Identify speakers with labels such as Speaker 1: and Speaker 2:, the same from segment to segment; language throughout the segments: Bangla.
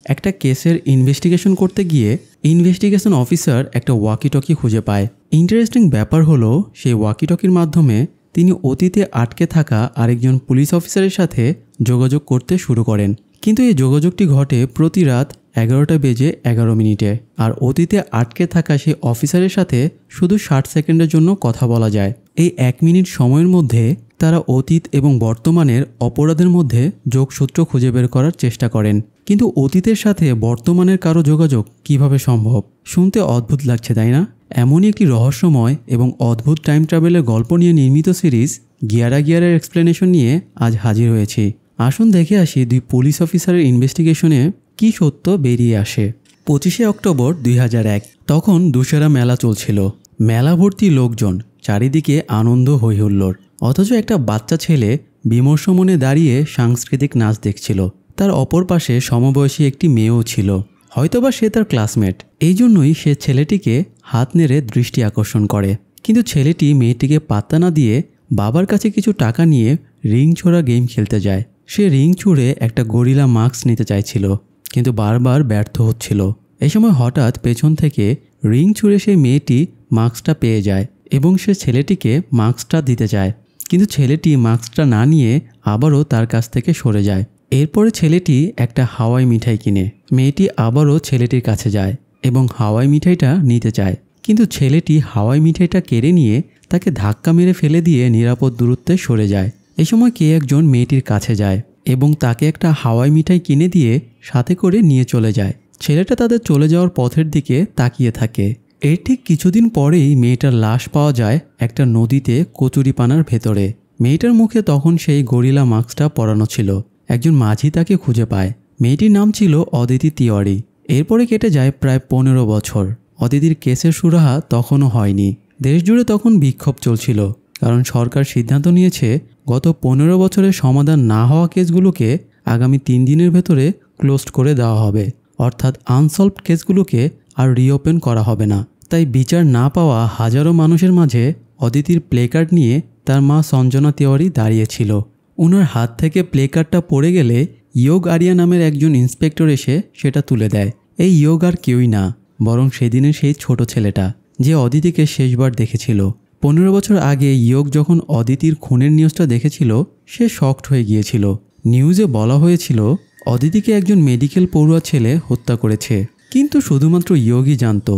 Speaker 1: একটা কেসের ইনভেস্টিগেশন করতে গিয়ে ইনভেস্টিগেশন অফিসার একটা ওয়াকিটকি খুঁজে পায়। ইন্টারেস্টিং ব্যাপার হলো সেই ওয়াকিটকির মাধ্যমে তিনি অতীতে আটকে থাকা আরেকজন পুলিশ অফিসারের সাথে যোগাযোগ করতে শুরু করেন। কিন্তু এই যোগাযোগটি ঘটে প্রতি রাত 11:11 আর অতীতে আটকে থাকা সেই অফিসারের সাথে শুধু 60 সেকেন্ডের জন্য কথা বলা যায়। এই 1 মিনিট সময়ের মধ্যে তারা অতীত এবং বর্তমানের অপরাধের মধ্যে যোগসূত্র খুঁজে বের করার চেষ্টা করেন। কিন্তু অতীতের সাথে বর্তমানের কারো যোগাযোগ কিভাবে সম্ভব? শুনতে অদ্ভুত লাগছে, তাই না? এমনই একটি রহস্যময় এবং অদ্ভুত টাইম ট্রাভেলের গল্প নিয়ে নির্মিত সিরিজ গিয়ারা গিয়ারের এক্সপ্লেনেশন নিয়ে আজ হাজির হয়েছি। আসুন দেখে আসি দুই পুলিশ অফিসারের ইনভেস্টিগেশনে কি সত্য বেরিয়ে আসে। 25শে অক্টোবর 2001 তখন দুশেরা মেলা চলছিল। মেলা ভর্তি লোকজন, চারিদিকে আনন্দ হইহুল্লোড়। অথচ একটা বাচ্চা ছেলে বিমর্ষ মনে দাঁড়িয়ে সাংস্কৃতিক নাচ দেখছিল। তার অপর পাশে সমবয়সী একটি মেয়েও ছিল, হয়তোবা সে তার ক্লাসমেট। এই জন্যই সে ছেলেটিকে হাত নেড়ে দৃষ্টি আকর্ষণ করে। কিন্তু ছেলেটি মেয়েটিকে পাত্তা না দিয়ে বাবার কাছে কিছু টাকা নিয়ে রিং ছোড়া গেম খেলতে যায়। সে রিং ছুঁড়ে একটা গরিলা মাস্ক নিতে চাইছিল, কিন্তু বারবার ব্যর্থ হচ্ছিল। এই সময় হঠাৎ পেছন থেকে রিং ছুঁড়ে সেই মেয়েটি মাস্কটা পেয়ে যায় এবং সে ছেলেটিকে মাস্কটা দিতে চায়। কিন্তু ছেলেটি মাস্কটা না নিয়ে আবারও তার কাছ থেকে সরে যায়। এরপরে ছেলেটি একটা হাওয়াই মিঠাই কিনে মেয়েটি আবারও ছেলেটির কাছে যায় এবং হাওয়াই মিঠাইটা নিতে চায়। কিন্তু ছেলেটি হাওয়াই মিঠাইটা কেড়ে নিয়ে তাকে ধাক্কা মেরে ফেলে দিয়ে নিরাপদ দূরত্বে সরে যায়। এই সময় কে একজন মেয়েটির কাছে যায় এবং তাকে একটা হাওয়াই মিঠাই কিনে দিয়ে সাথে করে নিয়ে চলে যায়। ছেলেটা তাদের চলে যাওয়ার পথের দিকে তাকিয়ে থাকে। এর ঠিক কিছুদিন পরেই মেয়েটার লাশ পাওয়া যায় একটা নদীতে কচুরিপানার ভেতরে। মেয়েটার মুখে তখন সেই গরিলা মাস্কটা পরানো ছিল। একজন মাঝি তাকে খুঁজে পায়। মেয়েটির নাম ছিল অদিতি তিওয়ারি। এরপরে কেটে যায় প্রায় 15 বছর। অদিতির কেসের সুরাহা তখনও হয়নি। দেশজুড়ে তখন বিক্ষোভ চলছিল, কারণ সরকার সিদ্ধান্ত নিয়েছে গত 15 বছরের সমাধান না হওয়া কেসগুলোকে আগামী 3 দিনের ভেতরে ক্লোজড করে দেওয়া হবে। অর্থাৎ আনসলভড কেসগুলোকে আর রিওপেন করা হবে না। তাই বিচার না পাওয়া হাজারো মানুষের মাঝে অদিতির প্লেকার্ড নিয়ে তার মা সঞ্জনা তিওয়ারি দাঁড়িয়েছিল। ওনার হাত থেকে প্লেকার্ডটা পড়ে গেলে ইয়োগ আরিয়া নামের একজন ইন্সপেক্টর এসে সেটা তুলে দেয়। এই ইয়োগ আর কেউই না, বরং সেদিনের সেই ছোট ছেলেটা যে অদিতিকে শেষবার দেখেছিল। 15 বছর আগে ইয়োগ যখন অদিতির খুনের নিউজটা দেখেছিল সে শকড হয়ে গিয়েছিল। নিউজে বলা হয়েছিল অদিতিকে একজন মেডিকেল পড়ুয়া ছেলে হত্যা করেছে। কিন্তু শুধুমাত্র ইয়োগই জানত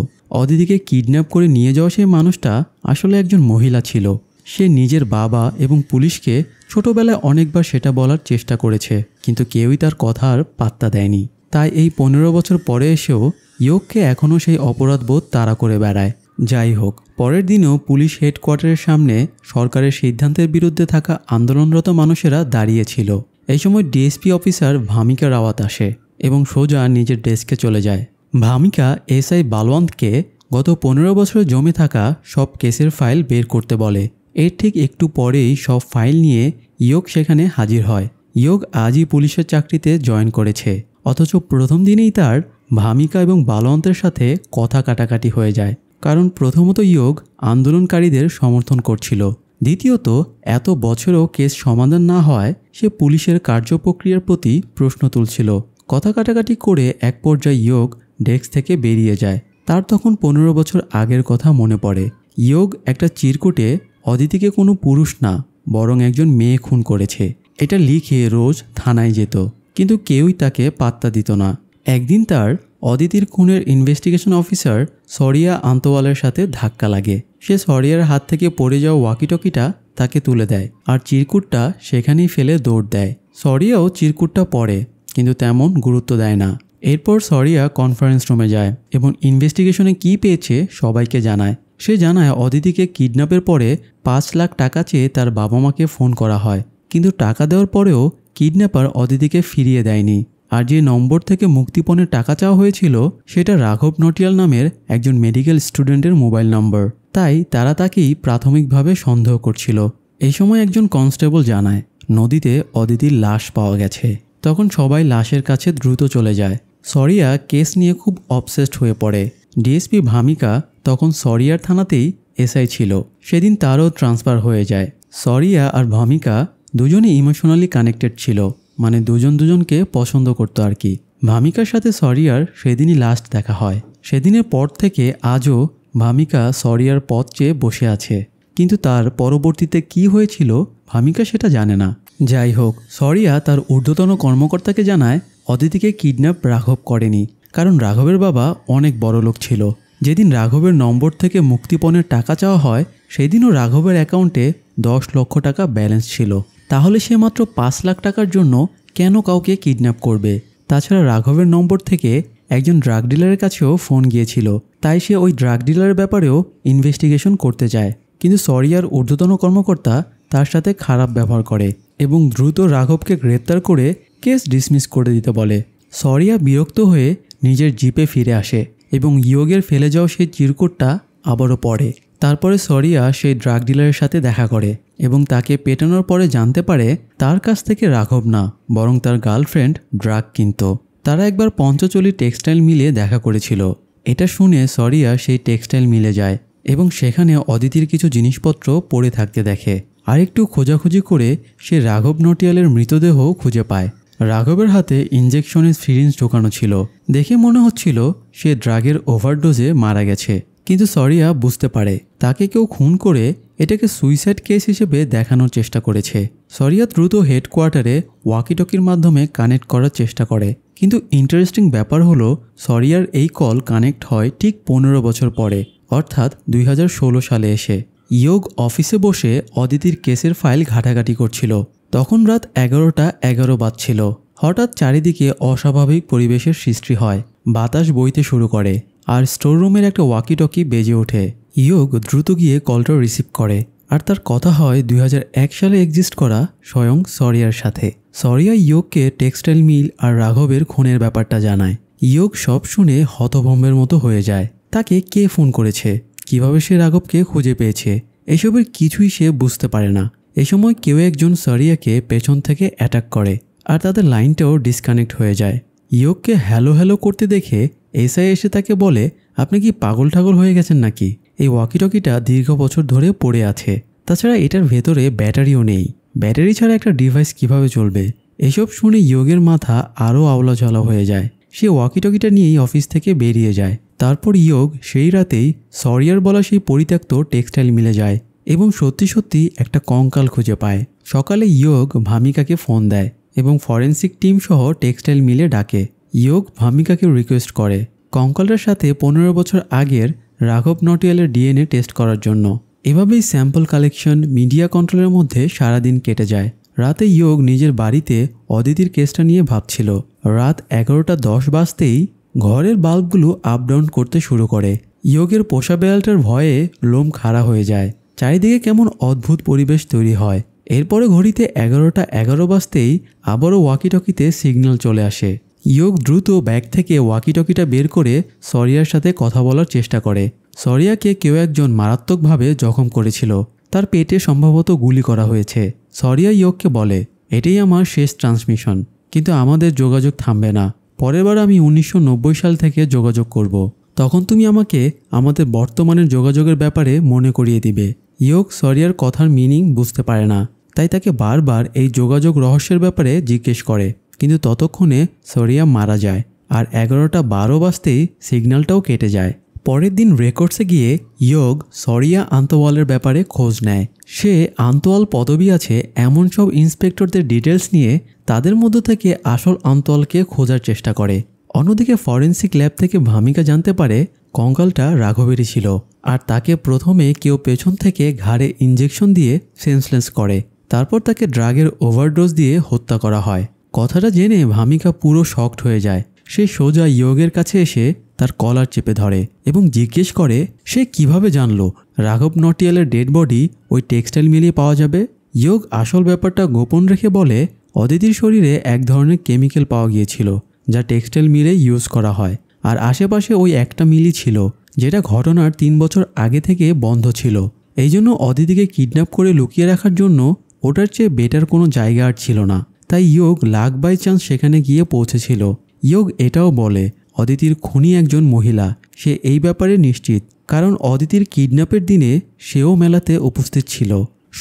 Speaker 1: অদিতিকে কিডন্যাপ করে নিয়ে যাওয়া সেই মানুষটা আসলে একজন মহিলা ছিল। সে নিজের বাবা এবং পুলিশকে ছোটবেলায় অনেকবার সেটা বলার চেষ্টা করেছে, কিন্তু কেউই তার কথার পাত্তা দেয়নি। তাই এই 15 বছর পরে এসেও ইয়োগকে এখনও সেই অপরাধবোধ তাড়া করে বেড়ায়। যাই হোক, পরের দিনও পুলিশ হেডকোয়ার্টারের সামনে সরকারের সিদ্ধান্তের বিরুদ্ধে থাকা আন্দোলনরত মানুষেরা দাঁড়িয়েছিল। এই সময় ডিএসপি অফিসার ভামিকা রাওয়াত আসে এবং সোজা নিজের ডেস্কে চলে যায়। ভামিকা এসআই বালওয়ান্তকে গত 15 বছরে জমে থাকা সব কেসের ফাইল বের করতে বলে। এর ঠিক একটু পরেই সব ফাইল নিয়ে ইয়োগ সেখানে হাজির হয়। ইয়োগ আজই পুলিশের চাকরিতে জয়েন করেছে, অথচ প্রথম দিনেই তার ভামিকা এবং বালওয়ান্তের সাথে কথা কাটাকাটি হয়ে যায়। কারণ প্রথমত ইয়োগ আন্দোলনকারীদের সমর্থন করছিল, দ্বিতীয়ত এত বছরেও কেস সমাধান না হওয়ায় সে পুলিশের কার্যপ্রক্রিয়ার প্রতি প্রশ্ন তুলছিল। কথা কাটাকাটি করে এক পর্যায়ে ইয়োগ ডেস্ক থেকে বেরিয়ে যায়। তার তখন 15 বছর আগের কথা মনে পড়ে। ইয়োগ একটা চিরকুটে অদিতিকে কোনো পুরুষ না বরং একজন মেয়ে খুন করেছে এটা লিখে রোজ থানায় যেত, কিন্তু কেউই তাকে পাত্তা দিত না। একদিন তার অদিতির খুনের ইনভেস্টিগেশন অফিসার সরিয়া আন্তওয়ালের সাথে ধাক্কা লাগে। সে সরিয়ার হাত থেকে পড়ে যাওয়া ওয়াকিটকিটা তাকে তুলে দেয় আর চিরকুটটা সেখানেই ফেলে দৌড় দেয়। সরিয়াও চিরকুটটা পড়ে, কিন্তু তেমন গুরুত্ব দেয় না। এরপর সরিয়া কনফারেন্স রুমে যায় এবং ইনভেস্টিগেশনে কি পেয়েছে সবাইকে জানায়। সে জানায় অদিতিকে কিডন্যাপের পরে 5 লাখ টাকা চেয়ে তার বাবা মাকে ফোন করা হয়, কিন্তু টাকা দেওয়ার পরেও কিডন্যাপার অদিতিকে ফিরিয়ে দেয়নি। আর যে নম্বর থেকে মুক্তিপণের টাকা চাওয়া হয়েছিল সেটা রাঘব নটিয়াল নামের একজন মেডিকেল স্টুডেন্টের মোবাইল নম্বর। তাই তারা তাকেই প্রাথমিকভাবে সন্দেহ করছিল। এই সময় একজন কনস্টেবল জানায় নদীতে অদিতির লাশ পাওয়া গেছে। তখন সবাই লাশের কাছে দ্রুত চলে যায়। সরিয়া কেস নিয়ে খুব অবসেসড হয়ে পড়ে। ডিএসপি ভামিকা তখন সরিয়ার থানাতেই এসআই ছিল। সেদিন তারও ট্রান্সফার হয়ে যায়। সরিয়া আর ভামিকা দুজনই ইমোশনালি কানেক্টেড ছিল, মানে দুজন দুজনকে পছন্দ করতো আর কি। ভামিকার সাথে সরিয়ার সেদিনই লাস্ট দেখা হয়। সেদিনের পর থেকে আজও ভামিকা সরিয়ার পথ চেয়ে বসে আছে, কিন্তু তার পরবর্তীতে কি হয়েছিল ভামিকা সেটা জানে না। যাই হোক, সরিয়া তার ঊর্ধ্বতন কর্মকর্তাকে জানায় অদিতিকে কিডন্যাপ রাঘব করেনি, কারণ রাঘবের বাবা অনেক বড় লোক ছিল। যেদিন রাঘবের নম্বর থেকে মুক্তিপণের টাকা চাওয়া হয় সেদিনও রাঘবের অ্যাকাউন্টে 10 লক্ষ টাকা ব্যালেন্স ছিল। তাহলে সে মাত্র 5 লাখ টাকার জন্য কেন কাউকে কিডন্যাপ করবে? তাছাড়া রাঘবের নম্বর থেকে একজন ড্রাগ ডিলারের কাছেও ফোন গিয়েছিল, তাই সে ওই ড্রাগ ডিলারের ব্যাপারেও ইনভেস্টিগেশন করতে চায়। কিন্তু সরিয়ার ঊর্ধ্বতন কর্মকর্তা তার সাথে খারাপ ব্যবহার করে এবং দ্রুত রাঘবকে গ্রেপ্তার করে কেস ডিসমিস করে দিতে বলে। সরিয়া বিরক্ত হয়ে নিজের জিপে ফিরে আসে এবং ইয়োগের ফেলে যাওয়া সেই চিরকুটটা আবারও পড়ে। তারপরে সরিয়া সেই ড্রাগ ডিলারের সাথে দেখা করে এবং তাকে পেটানোর পরে জানতে পারে তার কাছ থেকে রাঘব না, বরং তার গার্লফ্রেন্ড ড্রাগ কিনত। তারা একবার পঞ্চচলি টেক্সটাইল মিলে দেখা করেছিল। এটা শুনে সরিয়া সেই টেক্সটাইল মিলে যায় এবং সেখানে অদিতির কিছু জিনিসপত্র পড়ে থাকতে দেখে। আরেকটু খোঁজাখুঁজি করে সে রাঘব নটিয়ালের মৃতদেহ খুঁজে পায়। রাঘবের হাতে ইনজেকশনের সিরিঞ্জ ঢোকানো ছিল। দেখে মনে হচ্ছিল সে ড্রাগের ওভারডোজে মারা গেছে, কিন্তু সরিয়া বুঝতে পারে তাকে কেউ খুন করে এটাকে সুইসাইড কেস হিসেবে দেখানোর চেষ্টা করেছে। সরিয়া দ্রুত হেডকোয়ার্টারে ওয়াকিটকির মাধ্যমে কানেক্ট করার চেষ্টা করে, কিন্তু ইন্টারেস্টিং ব্যাপার হলো সরিয়ার এই কল কানেক্ট হয় ঠিক 15 বছর পরে, অর্থাৎ 2016 সালে এসে। ইয়োগ অফিসে বসে অদিতির কেসের ফাইল ঘাটাঘাটি করছিল। তখন রাত 11:11 বাজছিল। হঠাৎ চারিদিকে অস্বাভাবিক পরিবেশের সৃষ্টি হয়। বাতাস বইতে শুরু করে আর স্টোররুমের একটা ওয়াকিটকি বেজে ওঠে। ইয়োগ দ্রুত গিয়ে কলটা রিসিভ করে আর তার কথা হয় 2001 সালে এক্সিস্ট করা স্বয়ং সরিয়ার সাথে। সরিয়া ইয়োগকে টেক্সটাইল মিল আর রাঘবের খুনের ব্যাপারটা জানায়। ইয়োগ সব শুনে হতভম্বের মতো হয়ে যায়। তাকে কে ফোন করেছে, কিভাবে সে রাঘবকে খুঁজে পেয়েছে, এসবের কিছুই সে বুঝতে পারে না। এ সময় কেউ একজন সরিয়াকে পেছন থেকে অ্যাটাক করে আর তাদের লাইনটাও ডিসকানেক্ট হয়ে যায়। ইয়োগকে হ্যালো হ্যালো করতে দেখে এসআই এসে তাকে বলে, আপনি কি পাগল ঠাগল হয়ে গেছেন নাকি? এই ওয়াকিটকিটা দীর্ঘ বছর ধরে পড়ে আছে, তাছাড়া এটার ভেতরে ব্যাটারিও নেই। ব্যাটারি ছাড়া একটা ডিভাইস কিভাবে চলবে? এসব শুনে ইয়োগের মাথা আরও আওলাঝালা হয়ে যায়। সে ওয়াকিটকিটা নিয়েই অফিস থেকে বেরিয়ে যায়। তারপর ইয়োগ সেই রাতেই সরিয়ার বলা সেই পরিত্যক্ত টেক্সটাইল মিলে যায় এবং সত্যি সত্যি একটা কঙ্কাল খুঁজে পায়। সকালে ইয়োগ ভামিকাকে ফোন দেয় এবং ফরেন্সিক টিম সহ টেক্সটাইল মিলে ডাকে। ইয়োগ ভামিকাকে রিকোয়েস্ট করে কঙ্কালটার সাথে 15 বছর আগের রাঘব নটিয়ালের ডিএনএ টেস্ট করার জন্য। এভাবেই স্যাম্পল কালেকশন, মিডিয়া কন্ট্রোলের মধ্যে সারাদিন কেটে যায়। রাতে ইয়োগ নিজের বাড়িতে অদিতির কেসটা নিয়ে ভাবছিল। রাত 11:10 বাজতেই ঘরের বাল্বগুলো আপ ডাউন করতে শুরু করে। ইয়োগের পোষা বেড়ালটার ভয়ে লোম খাড়া হয়ে যায়। চারিদিকে কেমন অদ্ভুত পরিবেশ তৈরি হয়। এরপরে ঘড়িতে 11:11 বাজতেই আবারও ওয়াকিটকিতে সিগন্যাল চলে আসে। ইয়োগ দ্রুত ব্যাগ থেকে ওয়াকিটকিটা বের করে সরিয়ার সাথে কথা বলার চেষ্টা করে। সরিয়াকে কেউ একজন মারাত্মকভাবে জখম করেছিল, তার পেটে সম্ভবত গুলি করা হয়েছে। সরিয়া ইয়োগকে বলে, এটাই আমার শেষ ট্রান্সমিশন, কিন্তু আমাদের যোগাযোগ থামবে না। পরের বার আমি 1990 সাল থেকে যোগাযোগ করব। তখন তুমি আমাকে আমাদের বর্তমানের যোগাযোগের ব্যাপারে মনে করিয়ে দিবে। ইয়োগ সরিয়ার কথার মিনিং বুঝতে পারে না, তাই তাকে বারবার এই যোগাযোগ রহস্যের ব্যাপারে জিজ্ঞেস করে, কিন্তু ততক্ষণে সরিয়া মারা যায় আর 11:12 বাজতেই সিগন্যালটাও কেটে যায়। পরের দিন রেকর্ডসে গিয়ে ইয়োগ সরিয়া আন্তওয়ালের ব্যাপারে খোঁজ নেয়। সে আন্তওয়াল পদবি আছে এমন সব ইন্সপেক্টরদের ডিটেলস নিয়ে তাদের মধ্য থেকে আসল আন্তওয়ালকে খোঁজার চেষ্টা করে। অন্যদিকে ফরেন্সিক ল্যাব থেকে ভামিকা জানতে পারে কঙ্কালটা রাঘবেরই ছিল আর তাকে প্রথমে কেউ পেছন থেকে ঘাড়ে ইনজেকশন দিয়ে সেন্সলেস করে, তারপর তাকে ড্রাগের ওভারডোজ দিয়ে হত্যা করা হয়। কথাটা জেনে ভামিকা পুরো শকড হয়ে যায়। সে সোজা ইয়োগের কাছে এসে তার কলার চেপে ধরে এবং জিজ্ঞেস করে সে কিভাবে জানলো রাঘব নটিয়ালের ডেড বডি ওই টেক্সটাইল মিলে পাওয়া যাবে। ইয়োগ আসল ব্যাপারটা গোপন রেখে বলে অদিতির শরীরে এক ধরনের কেমিক্যাল পাওয়া গিয়েছিল যা টেক্সটাইল মিলে ইউজ করা হয়, আর আশেপাশে ওই একটা মিলই ছিল যেটা ঘটনার 3 বছর আগে থেকে বন্ধ ছিল। এই জন্য অদিতিকে কিডন্যাপ করে লুকিয়ে রাখার জন্য ওটার চেয়ে বেটার কোনো জায়গা আর ছিল না, তাই ইয়োগ লাক বাই চান্স সেখানে গিয়ে পৌঁছেছিল। ইয়োগ এটাও বলে অদিতির খুনি একজন মহিলা, সে এই ব্যাপারে নিশ্চিত, কারণ অদিতির কিডন্যাপের দিনে সেও মেলাতে উপস্থিত ছিল।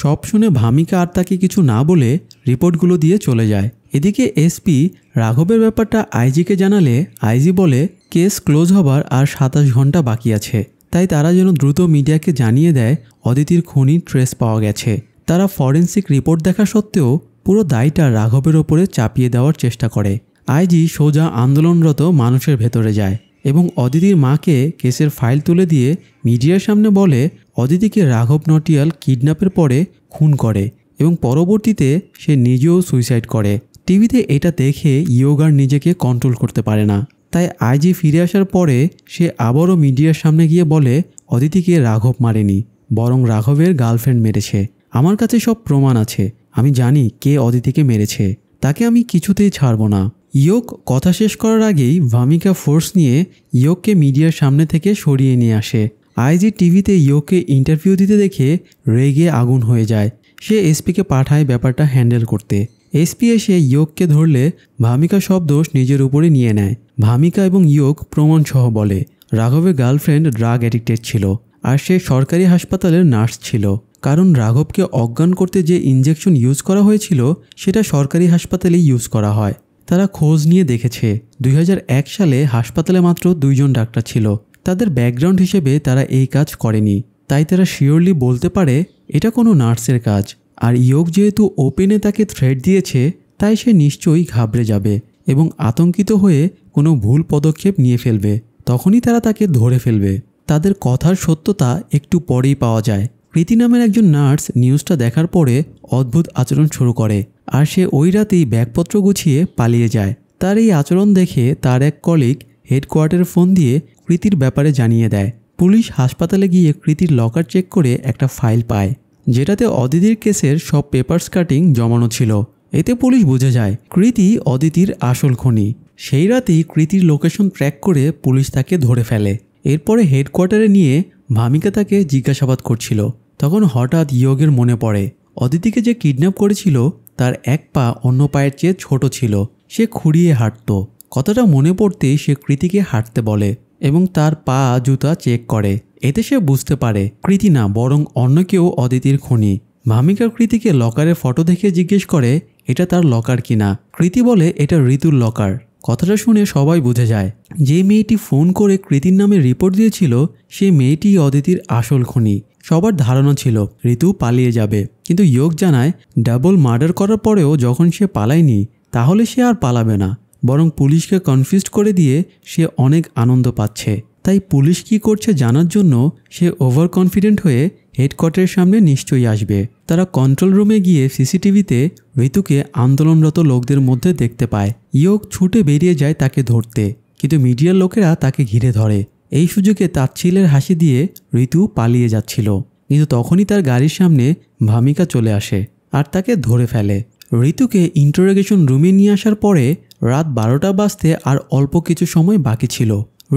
Speaker 1: সব শুনে ভামিকা আর তাকে কিছু না বলে রিপোর্টগুলো দিয়ে চলে যায়। এদিকে এসপি রাঘবের ব্যাপারটা আইজিকে জানালে আইজি বলে কেস ক্লোজ হবার আর 27 ঘন্টা বাকি আছে, তাই তারা যেন দ্রুত মিডিয়াকে জানিয়ে দেয় অদিতির খুনির ট্রেস পাওয়া গেছে। তারা ফরেন্সিক রিপোর্ট দেখা সত্ত্বেও পুরো দায়টা রাঘবের ওপরে চাপিয়ে দেওয়ার চেষ্টা করে। আইজি সোজা আন্দোলনরত মানুষের ভেতরে যায় এবং অদিতির মাকে কেসের ফাইল তুলে দিয়ে মিডিয়ার সামনে বলে অদিতিকে রাঘব নটিয়াল কিডন্যাপের পরে খুন করে এবং পরবর্তীতে সে নিজেও সুইসাইড করে। টিভিতে এটা দেখে ইয়োগার নিজেকে কন্ট্রোল করতে পারে না, তাই আইজি ফিরে আসার পরে সে আবারও মিডিয়ার সামনে গিয়ে বলে অদিতিকে রাঘব মারেনি, বরং রাঘবের গার্লফ্রেন্ড মেরেছে। আমার কাছে সব প্রমাণ আছে, আমি জানি কে অদিতিকে মেরেছে, তাকে আমি কিছুতেই ছাড়ব না। ইয়োগ কথা শেষ করার আগেই ভামিকা ফোর্স নিয়ে ইয়োগকে মিডিয়ার সামনে থেকে সরিয়ে নিয়ে আসে। আইজি টিভিতে ইয়োগকে ইন্টারভিউ দিতে দেখে রেগে আগুন হয়ে যায়। সে এসপিকে পাঠায় ব্যাপারটা হ্যান্ডেল করতে। এসপি এসে ইয়োগকে ধরলে ভামিকা সব দোষ নিজের উপরে নিয়ে নেয়। ভামিকা এবং ইয়োগ প্রমাণসহ বলে রাঘবের গার্লফ্রেন্ড ড্রাগ অ্যাডিক্টেড ছিল আর সে সরকারি হাসপাতালের নার্স ছিল, কারণ রাঘবকে অজ্ঞান করতে যে ইনজেকশন ইউজ করা হয়েছিল সেটা সরকারি হাসপাতালেই ইউজ করা হয়। তারা খোঁজ নিয়ে দেখেছে 2001 সালে হাসপাতালে মাত্র 2 জন ডাক্তার ছিল। তাদের ব্যাকগ্রাউন্ড হিসেবে তারা এই কাজ করেনি, তাই তারা শিওরলি বলতে পারে এটা কোনো নার্সের কাজ। আর ইয়োগ যেহেতু ওপেনে তাকে থ্রেট দিয়েছে, তাই সে নিশ্চয়ই ঘাবড়ে যাবে এবং আতঙ্কিত হয়ে কোনো ভুল পদক্ষেপ নিয়ে ফেলবে। তখনই তারা তাকে ধরে ফেলবে। তাদের কথার সত্যতা একটু পরেই পাওয়া যায়। প্রীতি নামের একজন নার্স নিউজটা দেখার পরে অদ্ভুত আচরণ শুরু করে আর সে ওই রাতেই ব্যাগপত্র গুছিয়ে পালিয়ে যায়। তার এই আচরণ দেখে তার এক কলিগ হেডকোয়ার্টারে ফোন দিয়ে কৃতির ব্যাপারে জানিয়ে দেয়। পুলিশ হাসপাতালে গিয়ে কৃতির লকার চেক করে একটা ফাইল পায়, যেটাতে অদিতির কেসের সব পেপারস কাটিং জমানো ছিল। এতে পুলিশ বুঝে যায় কৃতি অদিতির আসল খুনি। সেই রাতেই কৃতির লোকেশন ট্র্যাক করে পুলিশ তাকে ধরে ফেলে। এরপরে হেডকোয়ার্টারে নিয়ে ভামিকা তাকে জিজ্ঞাসাবাদ করছিল। তখন হঠাৎ ইয়োগের মনে পড়ে অদিতিকে যে কিডন্যাপ করেছিল তার এক পা অন্য পায়ের চেয়ে ছোট ছিল, সে খুঁড়িয়ে হাঁটত। কথাটা মনে পড়তেই সে কৃতিকে হাঁটতে বলে এবং তার পা জুতা চেক করে। এতে সে বুঝতে পারে কৃতি না, বরং অন্য কেউ অদিতির খুনি। ভামিকা কৃতিকে লকারের ফটো দেখে জিজ্ঞেস করে এটা তার লকার কিনা। কৃতি বলে এটা ঋতুর লকার। কথাটা শুনে সবাই বুঝে যায় যে মেয়েটি ফোন করে কৃতির নামে রিপোর্ট দিয়েছিল সেই মেয়েটি অদিতির আসল খুনি। সবার ধারণা ছিল ঋতু পালিয়ে যাবে, কিন্তু ইয়োগ জানায় ডাবল মার্ডার করার পরেও যখন সে পালায়নি তাহলে সে আর পালাবে না, বরং পুলিশকে কনফিউজড করে দিয়ে সে অনেক আনন্দ পাচ্ছে। তাই পুলিশ কী করছে জানার জন্য সে ওভার কনফিডেন্ট হয়ে হেডকোয়ার্টারের সামনে নিশ্চয়ই আসবে। তারা কন্ট্রোল রুমে গিয়ে সিসিটিভিতে ঋতুকে আন্দোলনরত লোকদের মধ্যে দেখতে পায়। ইয়োগ ছুটে বেরিয়ে যায় তাকে ধরতে, কিন্তু মিডিয়ার লোকেরা তাকে ঘিরে ধরে। এই সুযোগে তাচ্ছিলের হাসি দিয়ে ঋতু পালিয়ে যাচ্ছিল, কিন্তু তখনই তার গাড়ির সামনে ভামিকা চলে আসে আর তাকে ধরে ফেলে। ঋতুকে ইন্টারোগেশন রুমে নিয়ে আসার পরে রাত 12টা বাজতে আর অল্প কিছু সময় বাকি ছিল।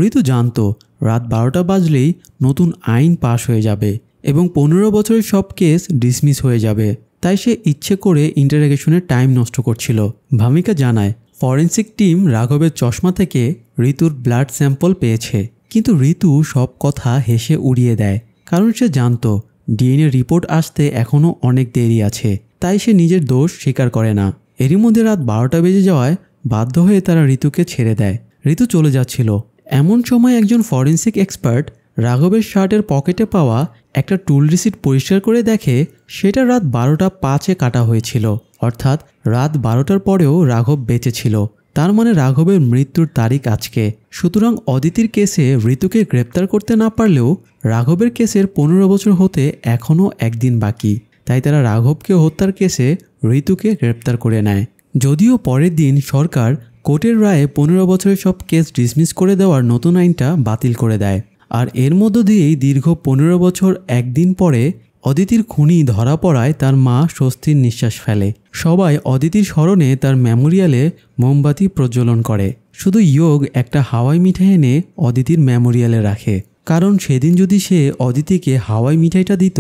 Speaker 1: ঋতু জানতো রাত 12টা বাজলেই নতুন আইন পাশ হয়ে যাবে এবং 15 বছরের সব কেস ডিসমিস হয়ে যাবে, তাই সে ইচ্ছে করে ইন্টারোগেশনের টাইম নষ্ট করছিল। ভামিকা জানায় ফরেন্সিক টিম রাঘবের চশমা থেকে ঋতুর ব্লাড স্যাম্পল পেয়েছে, কিন্তু ঋতু সব কথা হেসে উড়িয়ে দেয়, কারণ সে জানতো ডিএনএ রিপোর্ট আসতে এখনও অনেক দেরি আছে, তাই সে নিজের দোষ স্বীকার করে না। এরই মধ্যে রাত 12টা বেজে যাওয়ায় বাধ্য হয়ে তারা ঋতুকে ছেড়ে দেয়। ঋতু চলে যাচ্ছিল, এমন সময় একজন ফরেন্সিক এক্সপার্ট রাঘবের শার্টের পকেটে পাওয়া একটা টুল রিসিট পরিষ্কার করে দেখে সেটা রাত 12টা 5-এ কাটা হয়েছিল, অর্থাৎ রাত 12টার পরেও রাঘব বেঁচে ছিল। তার মানে রাঘবের মৃত্যুর তারিখ আজকে। সুতরাং অদিতির কেসে ঋতুকে গ্রেপ্তার করতে না পারলেও রাঘবের কেসের 15 বছর হতে এখনও একদিন বাকি, তাই তারা রাঘবকে হত্যার কেসে ঋতুকে গ্রেপ্তার করে নেয়। যদিও পরের দিন সরকার কোর্টের রায়ে 15 বছরের সব কেস ডিসমিস করে দেওয়ার নতুন আইনটা বাতিল করে দেয়। আর এর মধ্য দিয়েই দীর্ঘ 15 বছর একদিন পরে অদিতির খুনি ধরা পড়ায় তার মা স্বস্তির নিঃশ্বাস ফেলে। সবাই অদিতির স্মরণে তার মেমোরিয়ালে মোমবাতি প্রজ্বলন করে। শুধু ইয়োগ একটা হাওয়াই মিঠাই এনে অদিতির মেমোরিয়ালে রাখে, কারণ সেদিন যদি সে অদিতিকে হাওয়াই মিঠাইটা দিত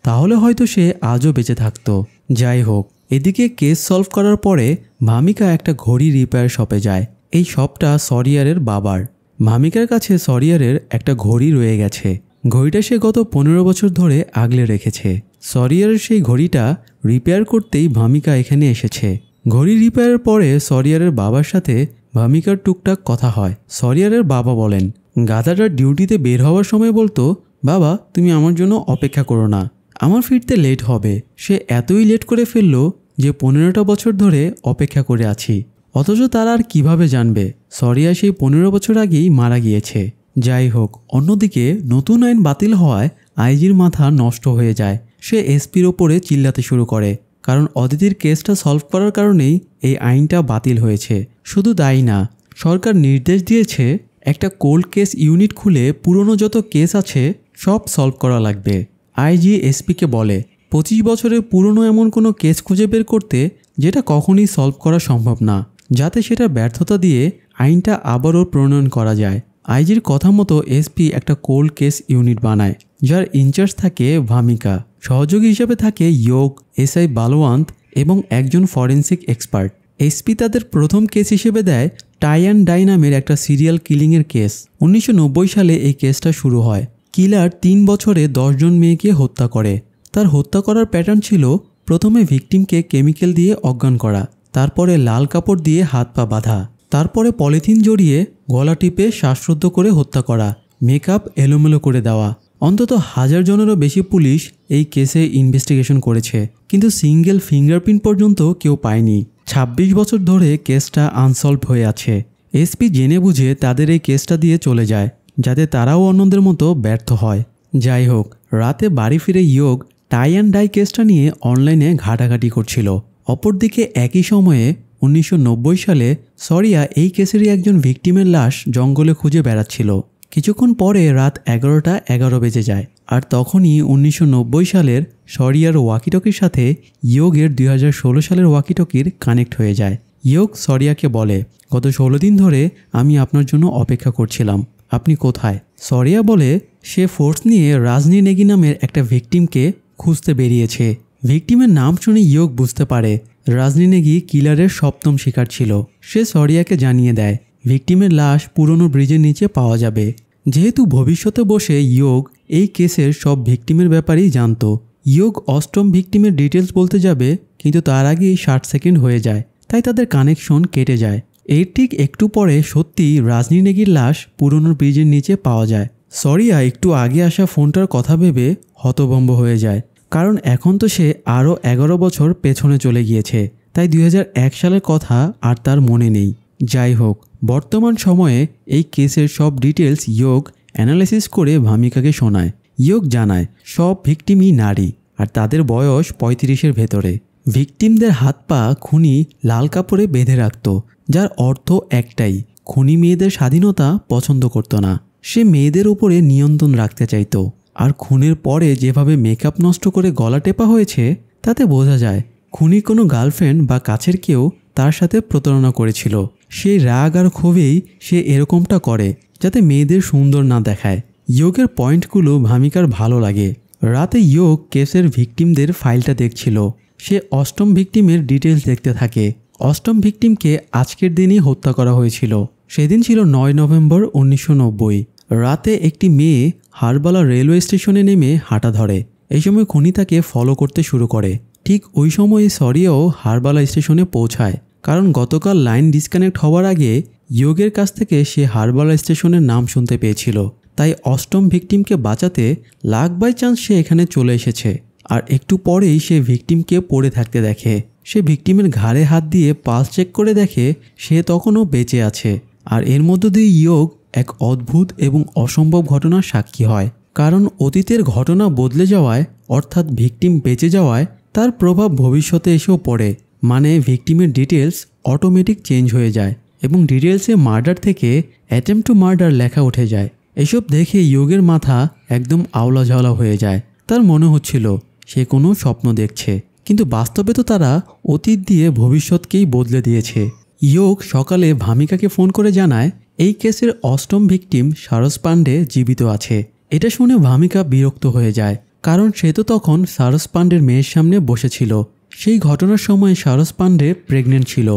Speaker 1: তাহলে হয়তো সে আজও বেঁচে থাকতো। যাই হোক, এদিকে কেস সলভ করার পরে ভামিকা একটা ঘড়ি রিপেয়ার শপে যায়। এই শপটা সরিয়ারের বাবার। ভামিকার কাছে সরিয়ারের একটা ঘড়ি রয়ে গেছে। ঘড়িটা সে গত 15 বছর ধরে আগলে রেখেছে। সরিয়ারের সেই ঘড়িটা রিপেয়ার করতেই ভামিকা এখানে এসেছে। ঘড়ি রিপেয়ারের পরে সরিয়ারের বাবার সাথে ভামিকার টুকটাক কথা হয়। সরিয়ারের বাবা বলেন, গাধাটা ডিউটিতে বের হওয়ার সময় বলতো, বাবা তুমি আমার জন্য অপেক্ষা করো না, আমার ফিরতে লেট হবে। সে এতই লেট করে ফেলল যে 15টা বছর ধরে অপেক্ষা করে আছি। অথচ তারা আর কিভাবে জানবে সরিয়া সেই 15 বছর আগেই মারা গিয়েছে। যাই হোক, অন্যদিকে নতুন আইন বাতিল হওয়ায় আইজির মাথা নষ্ট হয়ে যায়। সে এসপির ওপরে চিল্লাতে শুরু করে, কারণ অদিতির কেসটা সলভ করার কারণেই এই আইনটা বাতিল হয়েছে। শুধু তাই না, সরকার নির্দেশ দিয়েছে একটা কোল্ড কেস ইউনিট খুলে পুরনো যত কেস আছে সব সলভ করা লাগবে। আইজি এসপিকে বলে 25 বছরের পুরনো এমন কোনো কেস খুঁজে বের করতে যেটা কখনই সলভ করা সম্ভব না, যাতে সেটা ব্যর্থতা দিয়ে আইনটা আবারও প্রণয়ন করা যায়। আইজির কথা মতো এসপি একটা কোল্ড কেস ইউনিট বানায়, যার ইনচার্জ থাকে ভামিকা। সহযোগী হিসেবে থাকে ইয়োগ, এসআই বালওয়ান্ত এবং একজন ফরেন্সিক এক্সপার্ট। এসপি তাদের প্রথম কেস হিসেবে দেয় টাই অ্যান্ড ডাই নামের একটা সিরিয়াল কিলিংয়ের কেস। 1990 সালে এই কেসটা শুরু হয়। কিলার 3 বছরে 10 জন মেয়েকে হত্যা করে। তার হত্যা করার প্যাটার্ন ছিল প্রথমে ভিকটিমকে কেমিক্যাল দিয়ে অজ্ঞান করা, তারপরে লাল কাপড় দিয়ে হাত পা বাঁধা, তারপরে পলিথিন জড়িয়ে গলা টিপে শ্বাসরুদ্ধ করে হত্যা করা, মেকআপ এলোমেলো করে দেওয়া। অন্তত 1000 জনেরও বেশি পুলিশ এই কেসে ইনভেস্টিগেশন করেছে, কিন্তু সিঙ্গেল ফিঙ্গারপ্রিন্ট পর্যন্ত কেউ পায়নি। 26 বছর ধরে কেসটা আনসলভড হয়ে আছে। এসপি জেনে বুঝে তাদের এই কেসটা দিয়ে চলে যায়, যাতে তারাও অন্যদের মতো ব্যর্থ হয়। যাই হোক, রাতে বাড়ি ফিরে ইয়োগ টাই অ্যান্ড ডাই কেসটা নিয়ে অনলাইনে ঘাটাঘাটি করছিল। অপরদিকে একই সময়ে 1990 সালে সরিয়া এই কেসেরই একজন ভিকটিমের লাশ জঙ্গলে খুঁজে বেড়াচ্ছিল। কিছুক্ষণ পরে রাত 11:11 বেজে যায়, আর তখনই 1990 সালের সরিয়ার ওয়াকিটকির সাথে ইয়োগের 2016 সালের ওয়াকিটকির কানেক্ট হয়ে যায়। ইয়োগ সরিয়াকে বলে, গত 16 দিন ধরে আমি আপনার জন্য অপেক্ষা করছিলাম, আপনি কোথায়? সরিয়া বলে সে ফোর্স নিয়ে রাজনী নেগি নামের একটা ভিকটিমকে খুঁজতে বেরিয়েছে। ভিকটিমের নাম শুনে ইয়োগ বুঝতে পারে রাজনী নেগি কিলারের 7ম শিকার ছিল। সে সরিয়াকে জানিয়ে দেয় ভিকটিমের লাশ পুরনো ব্রিজের নিচে পাওয়া যাবে। যেহেতু ভবিষ্যতে বসে ইয়োগ এই কেসের সব ভিকটিমের ব্যাপারেই জানত, ইয়োগ 8ম ভিকটিমের ডিটেলস বলতে যাবে, কিন্তু তার আগেই 60 সেকেন্ড হয়ে যায়, তাই তাদের কানেকশন কেটে যায়। এর ঠিক একটু পরে সত্যি রাজনী নেগির লাশ পুরনো ব্রিজের নিচে পাওয়া যায়। সরিয়া একটু আগে আসা ফোনটার কথা ভেবে হতভম্ব হয়ে যায়, কারণ এখন তো সে আরও 11 বছর পেছনে চলে গিয়েছে, তাই 2001 সালের কথা আর তার মনে নেই। যাই হোক, বর্তমান সময়ে এই কেসের সব ডিটেলস ইয়োগ অ্যানালাইসিস করে ভামিকাকে শোনায়। ইয়োগ জানায় সব ভিকটিমই নারী, আর তাদের বয়স 35-এর ভেতরে। ভিকটিমদের হাত পা খুনি লাল কাপড়ে বেঁধে রাখত, যার অর্থ একটাই, খুনি মেয়েদের স্বাধীনতা পছন্দ করত না। সে মেয়েদের উপরে নিয়ন্ত্রণ রাখতে চাইত। আর খুনের পরে যেভাবে মেকআপ নষ্ট করে গলা টেপা হয়েছে, তাতে বোঝা যায় খুনির কোনো গার্লফ্রেন্ড বা কাছের কেউ তার সাথে প্রতারণা করেছিল। সেই রাগ আর ক্ষোভেই সে এরকমটা করে, যাতে মেয়েদের সুন্দর না দেখায়। ইয়োগের পয়েন্টগুলো ভামিকার ভালো লাগে। রাতে ইয়োগ কেসের ভিকটিমদের ফাইলটা দেখছিল। সে 8ম ভিকটিমের ডিটেলস দেখতে থাকে। 8ম ভিকটিমকে আজকের দিনই হত্যা করা হয়েছিল। সেদিন ছিল 9 নভেম্বর 1990। রাতে একটি মেয়ে হারবালা রেলওয়ে স্টেশনে নেমে হাঁটা ধরে। এই সময় খুনি তাকে ফলো করতে শুরু করে। ঠিক ওই সময়ে সরিয়াও হারবালা স্টেশনে পৌঁছায়, কারণ গতকাল লাইন ডিসকানেক্ট হওয়ার আগে ইয়োগের কাছ থেকে সে হারবালা স্টেশনের নাম শুনতে পেয়েছিল। তাই 8ম ভিকটিমকে বাঁচাতে লাক বাই চান্স সে এখানে চলে এসেছে। আর একটু পরেই সে ভিকটিমকে পড়ে থাকতে দেখে। সে ভিকটিমের ঘাড়ে হাত দিয়ে পালস চেক করে দেখে সে তখনও বেঁচে আছে। আর এর মধ্য দিয়ে ইয়োগ এক অদ্ভুত এবং অসম্ভব ঘটনার সাক্ষী হয়, কারণ অতীতের ঘটনা বদলে যাওয়ায়, অর্থাৎ ভিকটিম বেঁচে যাওয়ায় তার প্রভাব ভবিষ্যতে এসেও পড়ে। মানে ভিকটিমের ডিটেলস অটোমেটিক চেঞ্জ হয়ে যায় এবং ডিটেলসে মার্ডার থেকে অ্যাটেম্প টু মার্ডার লেখা উঠে যায়। এসব দেখে ইয়োগের মাথা একদম আওলা ঝাওলা হয়ে যায়। তার মনে হচ্ছিল সে কোনো স্বপ্ন দেখছে, কিন্তু বাস্তবে তো তারা অতীত দিয়ে ভবিষ্যৎকেই বদলে দিয়েছে। ইয়োগ সকালে ভামিকাকে ফোন করে জানায় এই কেসের 8ম ভিকটিম সারস পান্ডে জীবিত আছে। এটা শুনে ভামিকা বিরক্ত হয়ে যায়, কারণ সে তো তখন সারস পান্ডের মেয়ের সামনে বসেছিল। সেই ঘটনার সময় সারস পান্ডে প্রেগনেন্ট ছিল।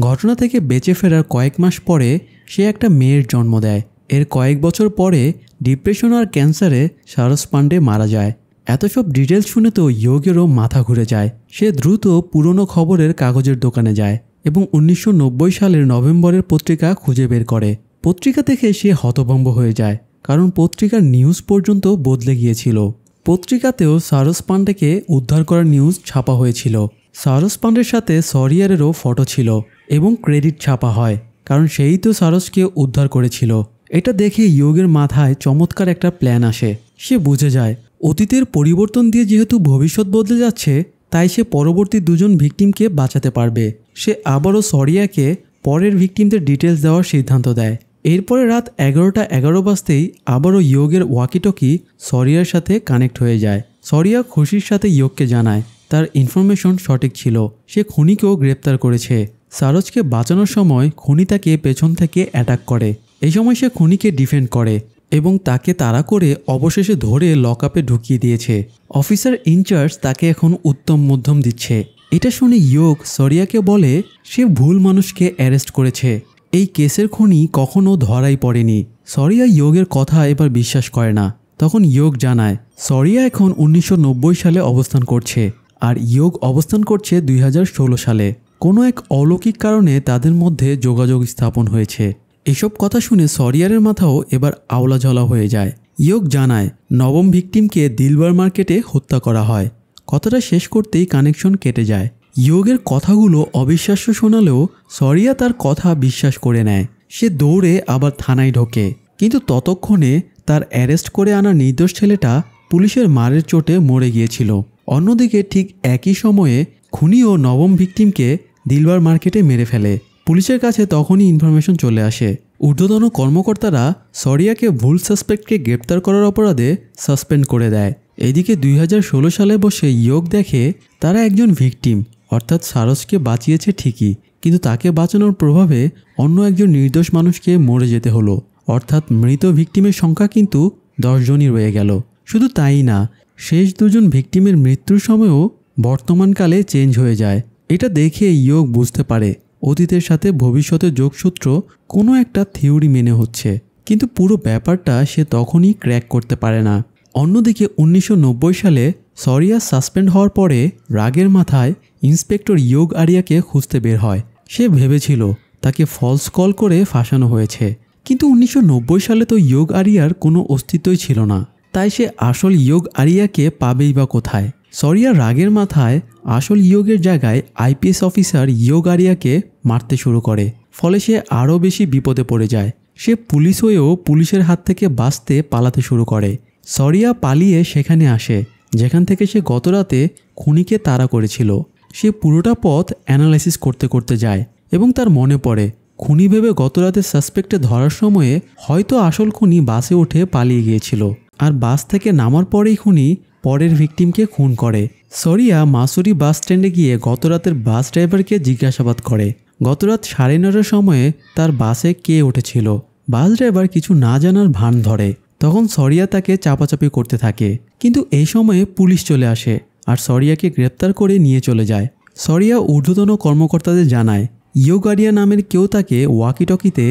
Speaker 1: ঘটনা থেকে বেঁচে ফেরার কয়েক মাস পরে সে একটা মেয়ের জন্ম দেয়। এর কয়েক বছর পরে ডিপ্রেশন আর ক্যান্সারে সারস পান্ডে মারা যায়। এত সব ডিটেলস শুনে তো ইয়োগেরও মাথা ঘুরে যায়। সে দ্রুত পুরনো খবরের কাগজের দোকানে যায় এবং 1990 সালের নভেম্বরের পত্রিকা খুঁজে বের করে। পত্রিকা দেখে সে হতভম্ব হয়ে যায়, কারণ পত্রিকার নিউজ পর্যন্ত বদলে গিয়েছিল। পত্রিকাতেও সারস পান্ডেকে উদ্ধার করার নিউজ ছাপা হয়েছিল। সারস পান্ডের সাথে সরিয়ারেরও ফটো ছিল এবং ক্রেডিট ছাপা হয়, কারণ সেই তো সারসকে উদ্ধার করেছিল। এটা দেখে ইয়োগের মাথায় চমৎকার একটা প্ল্যান আসে। সে বুঝে যায় অতীতের পরিবর্তন দিয়ে যেহেতু ভবিষ্যৎ বদলে যাচ্ছে, তাই সে পরবর্তী দুজন ভিকটিমকে বাঁচাতে পারবে। সে আবারও সরিয়াকে পরের ভিকটিমদের ডিটেলস দেওয়ার সিদ্ধান্ত দেয়। এরপরে রাত 11:11 বাজতেই আবারও ইয়োগের ওয়াকিটকি সরিয়ার সাথে কানেক্ট হয়ে যায়। সরিয়া খুশির সাথে ইয়োগকে জানায় তার ইনফরমেশন সঠিক ছিল, সে খুনিকেও গ্রেপ্তার করেছে। সারসকে বাঁচানোর সময় খুনি তাকে পেছন থেকে অ্যাটাক করে। এই সময় সে খুনিকে ডিফেন্ড করে এবং তাকে তাড়া করে অবশেষে ধরে লকআপে ঢুকিয়ে দিয়েছে। অফিসার ইনচার্জ তাকে এখন উত্তম মধ্যম দিচ্ছে। এটা শুনে ইয়োগ সরিয়াকে বলে সে ভুল মানুষকে অ্যারেস্ট করেছে, এই কেসের খুনি কখনো ধরাই পড়েনি। সরিয়া ইয়োগের কথা এবার বিশ্বাস করে না। তখন ইয়োগ জানায় সরিয়া এখন 1990 সালে অবস্থান করছে আর ইয়োগ অবস্থান করছে 2016 সালে। কোনো এক অলৌকিক কারণে তাদের মধ্যে যোগাযোগ স্থাপন হয়েছে। এসব কথা শুনে সরিয়ারের মাথাও এবার আওলাঝলা হয়ে যায়। ইয়োগ জানায় নবম ভিকটিমকে দিলবার মার্কেটে হত্যা করা হয়। কথাটা শেষ করতেই কানেকশন কেটে যায়। ইয়োগের কথাগুলো অবিশ্বাস্য শোনালেও সরিয়া তার কথা বিশ্বাস করে নেয়। সে দৌড়ে আবার থানায় ঢোকে, কিন্তু ততক্ষণে তার অ্যারেস্ট করে আনা নির্দোষ ছেলেটা পুলিশের মারের চোটে মরে গিয়েছিল। অন্যদিকে ঠিক একই সময়ে খুনিও নবম ভিকটিমকে দিলবার মার্কেটে মেরে ফেলে। পুলিশের কাছে তখনই ইনফরমেশন চলে আসে। ঊর্ধ্বতন কর্মকর্তারা সরিয়াকে ভুল সাসপেক্টকে গ্রেপ্তার করার অপরাধে সাসপেন্ড করে দেয়। এদিকে 2016 সালে বসে ইয়োগ দেখে তারা একজন ভিকটিম অর্থাৎ সারসকে বাঁচিয়েছে ঠিকই, কিন্তু তাকে বাঁচানোর প্রভাবে অন্য একজন নির্দোষ মানুষকে মরে যেতে হলো। অর্থাৎ মৃত ভিকটিমের সংখ্যা কিন্তু 10 জনই রয়ে গেল। শুধু তাই না, শেষ দুজন ভিকটিমের মৃত্যুর সময়ও বর্তমানকালে চেঞ্জ হয়ে যায়। এটা দেখে ইয়োগ বুঝতে পারে অতীতের সাথে ভবিষ্যতের যোগসূত্র কোনো একটা থিওরি মেনে হচ্ছে, কিন্তু পুরো ব্যাপারটা সে তখনই ক্র্যাক করতে পারে না। অন্যদিকে 1990 সালে সরিয়া সাসপেন্ড হওয়ার পরে রাগের মাথায় ইন্সপেক্টর ইয়োগ আরিয়াকে খুঁজতে বের হয়। সে ভেবেছিল তাকে ফলস কল করে ফাঁসানো হয়েছে, কিন্তু 1990 সালে তো ইয়োগ আরিয়ার কোনো অস্তিত্বই ছিল না। তাই সে আসল ইয়োগ আরিয়াকে পাবেই বা কোথায়? সরিয়া রাগের মাথায় আসল ইয়োগের জায়গায় আইপিএস অফিসার ইয়োগ আরিয়াকে মারতে শুরু করে। ফলে সে আরও বেশি বিপদে পড়ে যায়। সে পুলিশ হয়েও পুলিশের হাত থেকে বাঁচতে পালাতে শুরু করে। সরিয়া পালিয়ে সেখানে আসে যেখান থেকে সে গতরাতে খুনিকে তাড়া করেছিল। সে পুরোটা পথ অ্যানালাইসিস করতে করতে যায় এবং তার মনে পড়ে খুনি ভেবে গতরাতে সাসপেক্টে ধরার সময়ে হয়তো আসল খুনি বাসে উঠে পালিয়ে গিয়েছিল, আর বাস থেকে নামার পরেই খুনি পরের ভিকটিমকে খুন করে। সরিয়া মাসুরি বাস স্ট্যান্ডে গিয়ে গতরাতের বাস ড্রাইভারকে জিজ্ঞাসাবাদ করে গতরাত 9:30 সময়ে তার বাসে কে উঠেছিল। বাস ড্রাইভার কিছু না জানার ভান ধরে। তখন সরিয়া তাকে চাপাচাপি করতে থাকে, কিন্তু এই সময়ে পুলিশ চলে আসে আর সরিয়াকে গ্রেপ্তার করে নিয়ে চলে যায়। সরিয়া ঊর্ধ্বতন কর্মকর্তাদের জানায় ইয়োগ আরিয়া নামের কেউ তাকে ওয়াকিটকিতে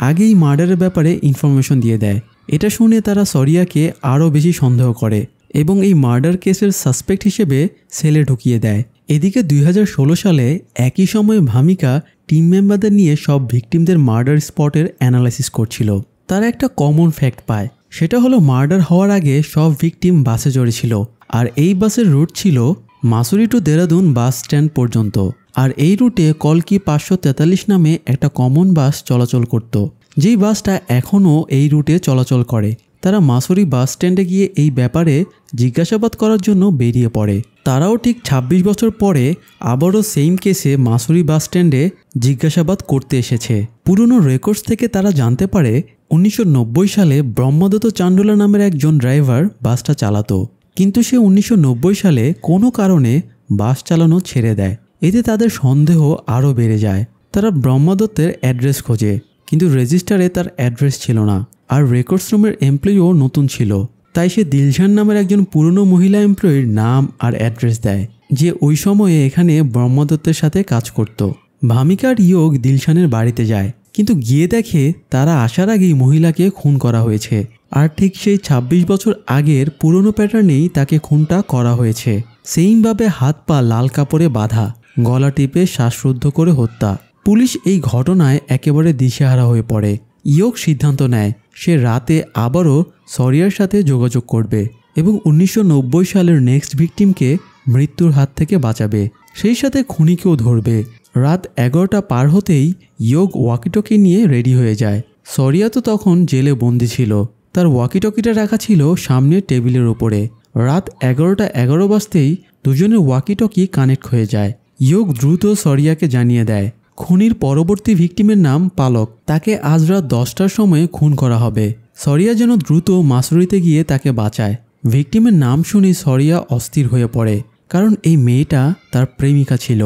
Speaker 1: আগেই মার্ডারের ব্যাপারে ইনফরমেশন দিয়ে দেয়। এটা শুনে তারা সরিয়াকে আরও বেশি সন্দেহ করে এবং এই মার্ডার কেসের সাসপেক্ট হিসেবে সেলে ঢুকিয়ে দেয়। এদিকে 2016 সালে একই সময়ে ভামিকা টিম মেম্বারদের নিয়ে সব ভিকটিমদের মার্ডার স্পটের অ্যানালাইসিস করছিল। তারা একটা কমন ফ্যাক্ট পায়, সেটা হলো মার্ডার হওয়ার আগে সব ভিকটিম বাসে চড়েছিল আর এই বাসের রুট ছিল মাসুরি টু দেরাদুন বাস স্ট্যান্ড পর্যন্ত। আর এই রুটে কলকি 543 নামে একটা কমন বাস চলাচল করত, যেই বাসটা এখনও এই রুটে চলাচল করে। তারা মাসুরি বাস স্ট্যান্ডে গিয়ে এই ব্যাপারে জিজ্ঞাসাবাদ করার জন্য বেরিয়ে পড়ে। তারাও ঠিক 26 বছর পরে আবারও সেম কেসে মাসুরি বাস স্ট্যান্ডে জিজ্ঞাসাবাদ করতে এসেছে। পুরনো রেকর্ডস থেকে তারা জানতে পারে 1990 সালে ব্রহ্মদত্ত চান্ডোলা নামের একজন ড্রাইভার বাসটা চালাতো, কিন্তু সে 1990 সালে কোনো কারণে বাস চালানো ছেড়ে দেয়। এতে তাদের সন্দেহ আরও বেড়ে যায়। তারা ব্রহ্মদত্তের অ্যাড্রেস খোঁজে, কিন্তু রেজিস্টারে তার অ্যাড্রেস ছিল না, আর রেকর্ডস রুমের এমপ্লয়িও নতুন ছিল। তাই সে দিলশান নামের একজন পুরনো মহিলা এমপ্লয়ির নাম আর অ্যাড্রেস দেয়, যে ওই সময়ে এখানে ব্রহ্মদত্তের সাথে কাজ করত। ভামিকার ইয়োগ দিলশানের বাড়িতে যায়, কিন্তু গিয়ে দেখে তারা আসার আগেই মহিলাকে খুন করা হয়েছে। আর ঠিক সেই ২৬ বছর আগের পুরনো প্যাটার্নেই তাকে খুনটা করা হয়েছে। সেইমভাবে হাত পা লাল কাপড়ে বাঁধা, গলা টিপে শ্বাসরুদ্ধ করে হত্যা। পুলিশ এই ঘটনায় একেবারে দিশেহারা হয়ে পড়ে। ইয়ক সিদ্ধান্ত নেয় সে রাতে আবারও সরিয়ার সাথে যোগাযোগ করবে এবং ১৯৯০ সালের নেক্সট ভিকটিমকে মৃত্যুর হাত থেকে বাঁচাবে, সেই সাথে খুনিকেও ধরবে। রাত ১১টা পার হতেই ইয়ক ওয়াকিটকি নিয়ে রেডি হয়ে যায়। সরিয়া তো তখন জেলে বন্দি ছিল, তার ওয়াকিটকিটা রাখা ছিল সামনের টেবিলের ওপরে। রাত ১১টা ১১ বাজতেই দুজনের ওয়াকিটকি কানেক্ট হয়ে যায়। ইয়ক দ্রুত সরিয়াকে জানিয়ে দেয় খুনির পরবর্তী ভিকটিমের নাম পালক, তাকে আজ রাত ১০টার সময় খুন করা হবে। সরিয়া যেন দ্রুত মাসুরিতে গিয়ে তাকে বাঁচায়। ভিকটিমের নাম শুনে সরিয়া অস্থির হয়ে পড়ে, কারণ এই মেয়েটা তার প্রেমিকা ছিল।